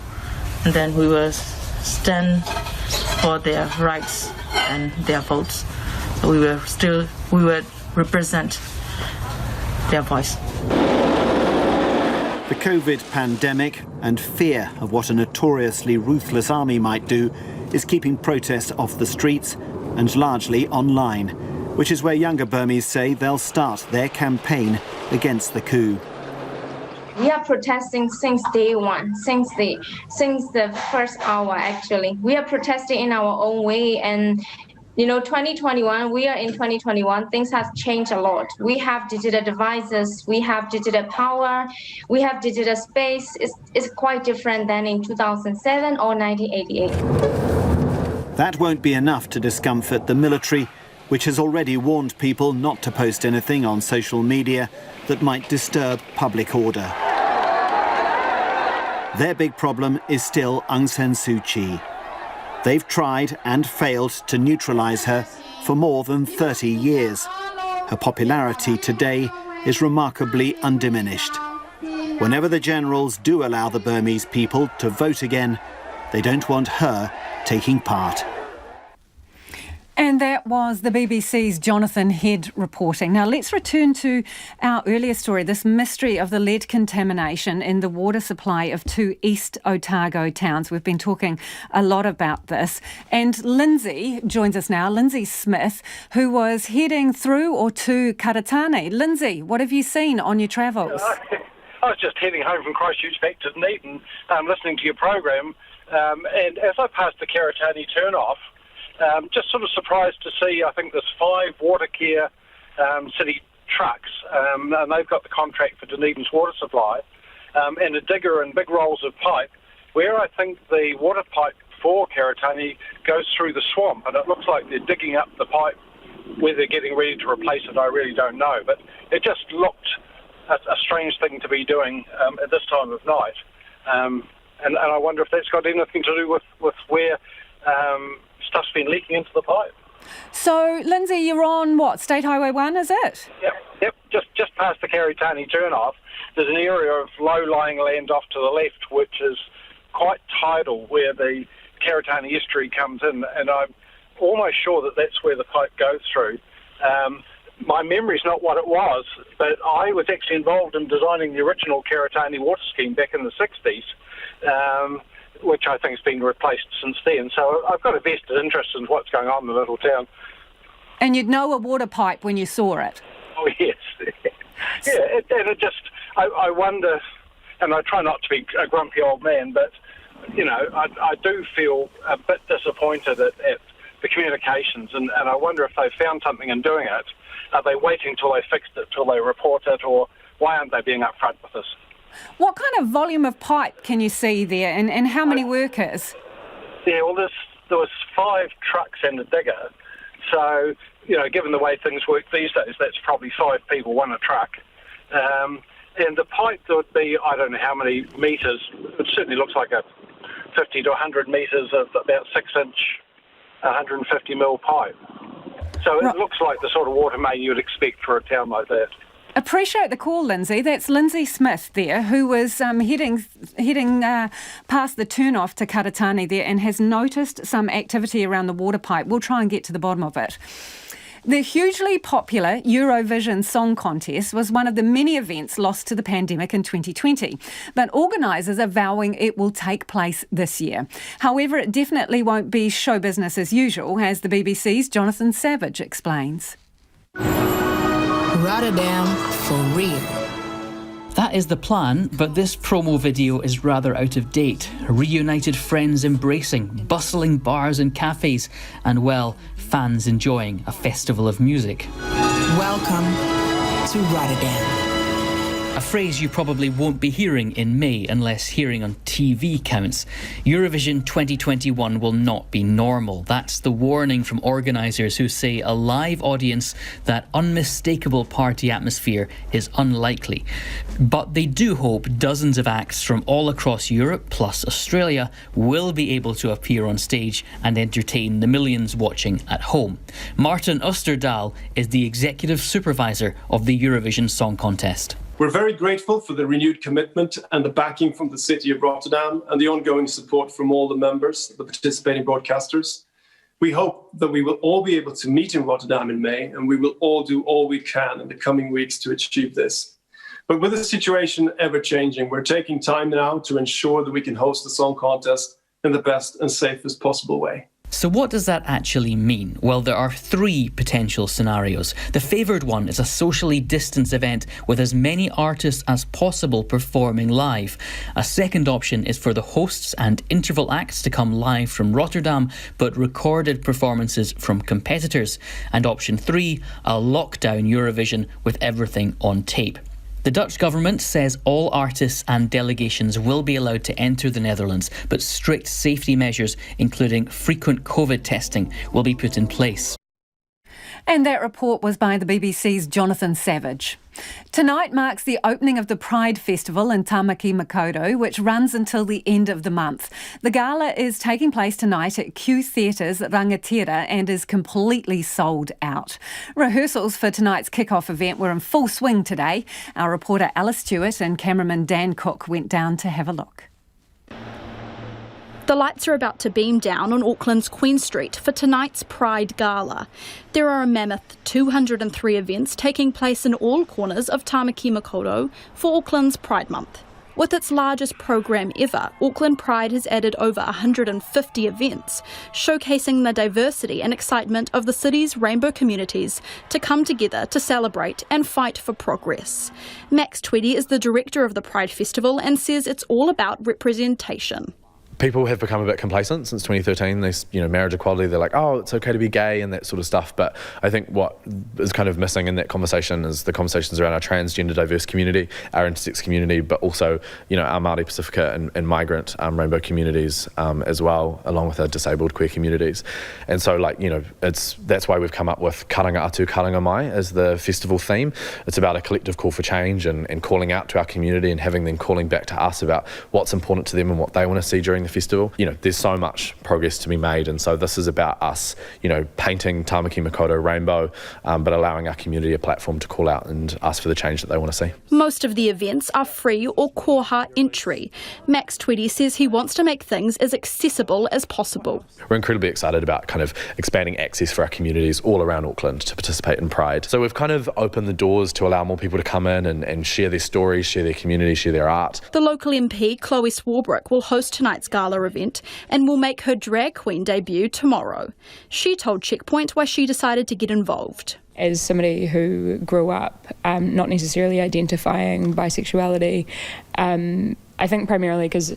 And then we will stand for their rights and their votes. So we will represent their voice. The COVID pandemic and fear of what a notoriously ruthless army might do is keeping protests off the streets and largely online, which is where younger Burmese say they'll start their campaign against the coup. We are protesting since day one, since the first hour actually. We are protesting in our own way, and 2021, we are in 2021, things have changed a lot. We have digital devices, we have digital power, we have digital space. It's quite different than in 2007 or 1988. That won't be enough to discomfort the military, which has already warned people not to post anything on social media that might disturb public order. Their big problem is still Aung San Suu Kyi. They've tried and failed to neutralise her for more than 30 years. Her popularity today is remarkably undiminished. Whenever the generals do allow the Burmese people to vote again, they don't want her taking part. And that was the BBC's Jonathan Head reporting. Now let's return to our earlier story, this mystery of the lead contamination in the water supply of 2 East Otago towns. We've been talking a lot about this. And Lindsay joins us now, Lindsay Smith, who was heading through or to Karitane. Lindsay, what have you seen on your travels? I was just heading home from Christchurch back to Dunedin, listening to your program, and as I passed the Karitane turnoff, just sort of surprised to see, I think there's 5 water care city trucks, and they've got the contract for Dunedin's water supply, and a digger and big rolls of pipe, where I think the water pipe for Karitane goes through the swamp, and it looks like they're digging up the pipe. Whether they're getting ready to replace it, I really don't know, but it just looked a strange thing to be doing at this time of night, and I wonder if that's got anything to do with where stuff's been leaking into the pipe. So, Lindsay, you're on what, State Highway 1, is it? Yep. Just past the Karitane turnoff, there's an area of low-lying land off to the left, which is quite tidal, where the Karitane estuary comes in, and I'm almost sure that that's where the pipe goes through. My memory's not what it was, but I was actually involved in designing the original Karitane water scheme back in the 60s, which I think has been replaced since then. So I've got a vested interest in what's going on in the little town. And you'd know a water pipe when you saw it? Oh, yes. I wonder, and I try not to be a grumpy old man, but, you know, I do feel a bit disappointed at the communications, and I wonder if they found something in doing it. Are they waiting till they fixed it, till they report it, or why aren't they being upfront with us? What kind of volume of pipe can you see there, and how many workers? Yeah, well, there was 5 trucks and a digger. So, you know, given the way things work these days, that's probably 5 people, 1 a truck. And the pipe, there would be, I don't know how many metres. It certainly looks like a 50 to 100 metres of about 6-inch, 150 mil pipe. So it looks like the sort of water main you would expect for a town like that. Appreciate the call, Lindsay. That's Lindsay Smith there, who was heading past the turnoff to Karitane there and has noticed some activity around the water pipe. We'll try and get to the bottom of it. The hugely popular Eurovision Song Contest was one of the many events lost to the pandemic in 2020, but organisers are vowing it will take place this year. However, it definitely won't be show business as usual, as the BBC's Jonathan Savage explains. Rotterdam for real. That is the plan, but this promo video is rather out of date. Reunited friends embracing, bustling bars and cafes, and, well, fans enjoying a festival of music. Welcome to Rotterdam. A phrase you probably won't be hearing in May unless hearing on TV counts. Eurovision 2021 will not be normal. That's the warning from organisers who say a live audience, that unmistakable party atmosphere, is unlikely. But they do hope dozens of acts from all across Europe, plus Australia, will be able to appear on stage and entertain the millions watching at home. Martin Osterdahl is the executive supervisor of the Eurovision Song Contest. We're very grateful for the renewed commitment and the backing from the City of Rotterdam and the ongoing support from all the members, the participating broadcasters. We hope that we will all be able to meet in Rotterdam in May, and we will all do all we can in the coming weeks to achieve this. But with the situation ever changing, we're taking time now to ensure that we can host the song contest in the best and safest possible way. So what does that actually mean? Well, there are 3 potential scenarios. The favoured one is a socially distanced event with as many artists as possible performing live. A second option is for the hosts and interval acts to come live from Rotterdam, but recorded performances from competitors. And option 3, a lockdown Eurovision with everything on tape. The Dutch government says all artists and delegations will be allowed to enter the Netherlands, but strict safety measures, including frequent COVID testing, will be put in place. And that report was by the BBC's Jonathan Savage. Tonight marks the opening of the Pride Festival in Tāmaki, Makaurau, which runs until the end of the month. The gala is taking place tonight at Q Theatre's Rangatira and is completely sold out. Rehearsals for tonight's kick-off event were in full swing today. Our reporter Alice Stewart and cameraman Dan Cook went down to have a look. The lights are about to beam down on Auckland's Queen Street for tonight's Pride Gala. There are a mammoth 203 events taking place in all corners of Tāmaki Makaurau for Auckland's Pride Month. With its largest program ever, Auckland Pride has added over 150 events, showcasing the diversity and excitement of the city's rainbow communities to come together to celebrate and fight for progress. Max Tweedy is the director of the Pride Festival and says it's all about representation. People have become a bit complacent since 2013. Marriage equality, they're like, oh, it's okay to be gay and that sort of stuff. But I think what is kind of missing in that conversation is the conversations around our transgender diverse community, our intersex community, but also, our Māori, Pacifica and migrant rainbow communities as well, along with our disabled queer communities. And so, that's why we've come up with Karanga Atu, Karanga Mai as the festival theme. It's about a collective call for change and calling out to our community and having them calling back to us about what's important to them and what they want to see during the festival. There's so much progress to be made, and so this is about us, painting Tāmaki Makaurau rainbow, but allowing our community a platform to call out and ask for the change that they want to see. Most of the events are free or koha entry. Max Tweedy says he wants to make things as accessible as possible. We're incredibly excited about kind of expanding access for our communities all around Auckland to participate in Pride. So we've kind of opened the doors to allow more people to come in and share their stories, share their community, share their art. The local MP, Chloe Swarbrick, will host tonight's gala event and will make her drag queen debut tomorrow. She told Checkpoint why she decided to get involved. As somebody who grew up not necessarily identifying bisexuality, I think primarily because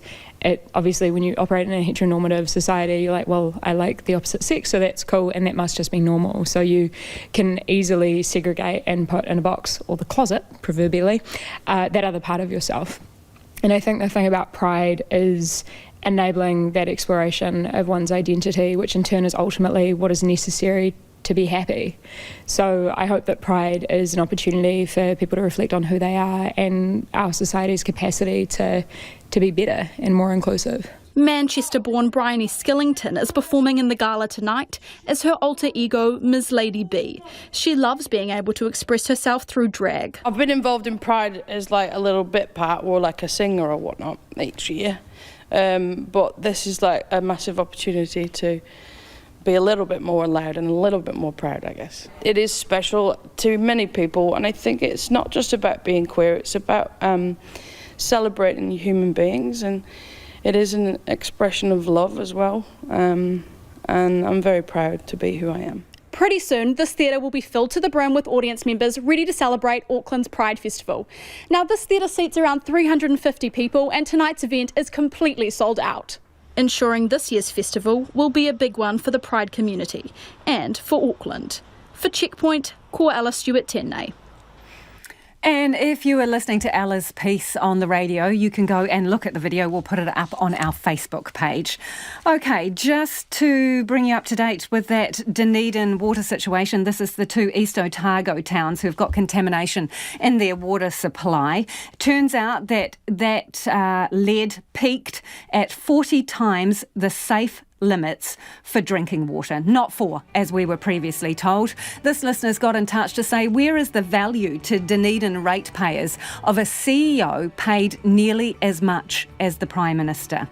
obviously when you operate in a heteronormative society, you're like, well, I like the opposite sex, so that's cool, and that must just be normal. So you can easily segregate and put in a box, or the closet, proverbially, that other part of yourself. And I think the thing about Pride is enabling that exploration of one's identity, which in turn is ultimately what is necessary to be happy. So I hope that Pride is an opportunity for people to reflect on who they are and our society's capacity to be better and more inclusive. Manchester-born Bryony Skillington is performing in the gala tonight as her alter ego, Ms. Lady B. She loves being able to express herself through drag. I've been involved in Pride as like a little bit part or like a singer or whatnot each year. But this is like a massive opportunity to be a little bit more loud and a little bit more proud, I guess. It is special to many people, and I think it's not just about being queer, it's about celebrating human beings, and it is an expression of love as well, and I'm very proud to be who I am. Pretty soon, this theatre will be filled to the brim with audience members ready to celebrate Auckland's Pride Festival. Now, this theatre seats around 350 people, and tonight's event is completely sold out, ensuring this year's festival will be a big one for the Pride community and for Auckland. For Checkpoint, ko Ella Stewart Tēnei. And if you are listening to Ella's piece on the radio, you can go and look at the video. We'll put it up on our Facebook page. OK, just to bring you up to date with that Dunedin water situation, this is the two East Otago towns who've got contamination in their water supply. Turns out that lead peaked at 40 times the safe limits for drinking water, not 4, as we were previously told. This listener's got in touch to say, where is the value to Dunedin ratepayers of a CEO paid nearly as much as the Prime Minister?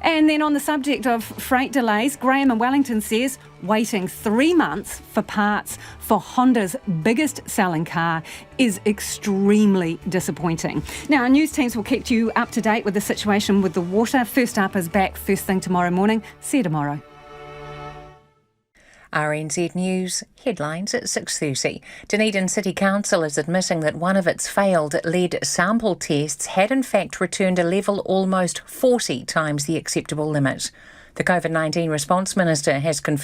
And then on the subject of freight delays, Graham in Wellington says, waiting 3 months for parts for Honda's biggest selling car is extremely disappointing. Now, our news teams will keep you up to date with the situation with the water. First Up is back first thing tomorrow morning. See you tomorrow. RNZ News headlines at 6:30. Dunedin City Council is admitting that one of its failed lead sample tests had in fact returned a level almost 40 times the acceptable limit. The COVID-19 response minister has confirmed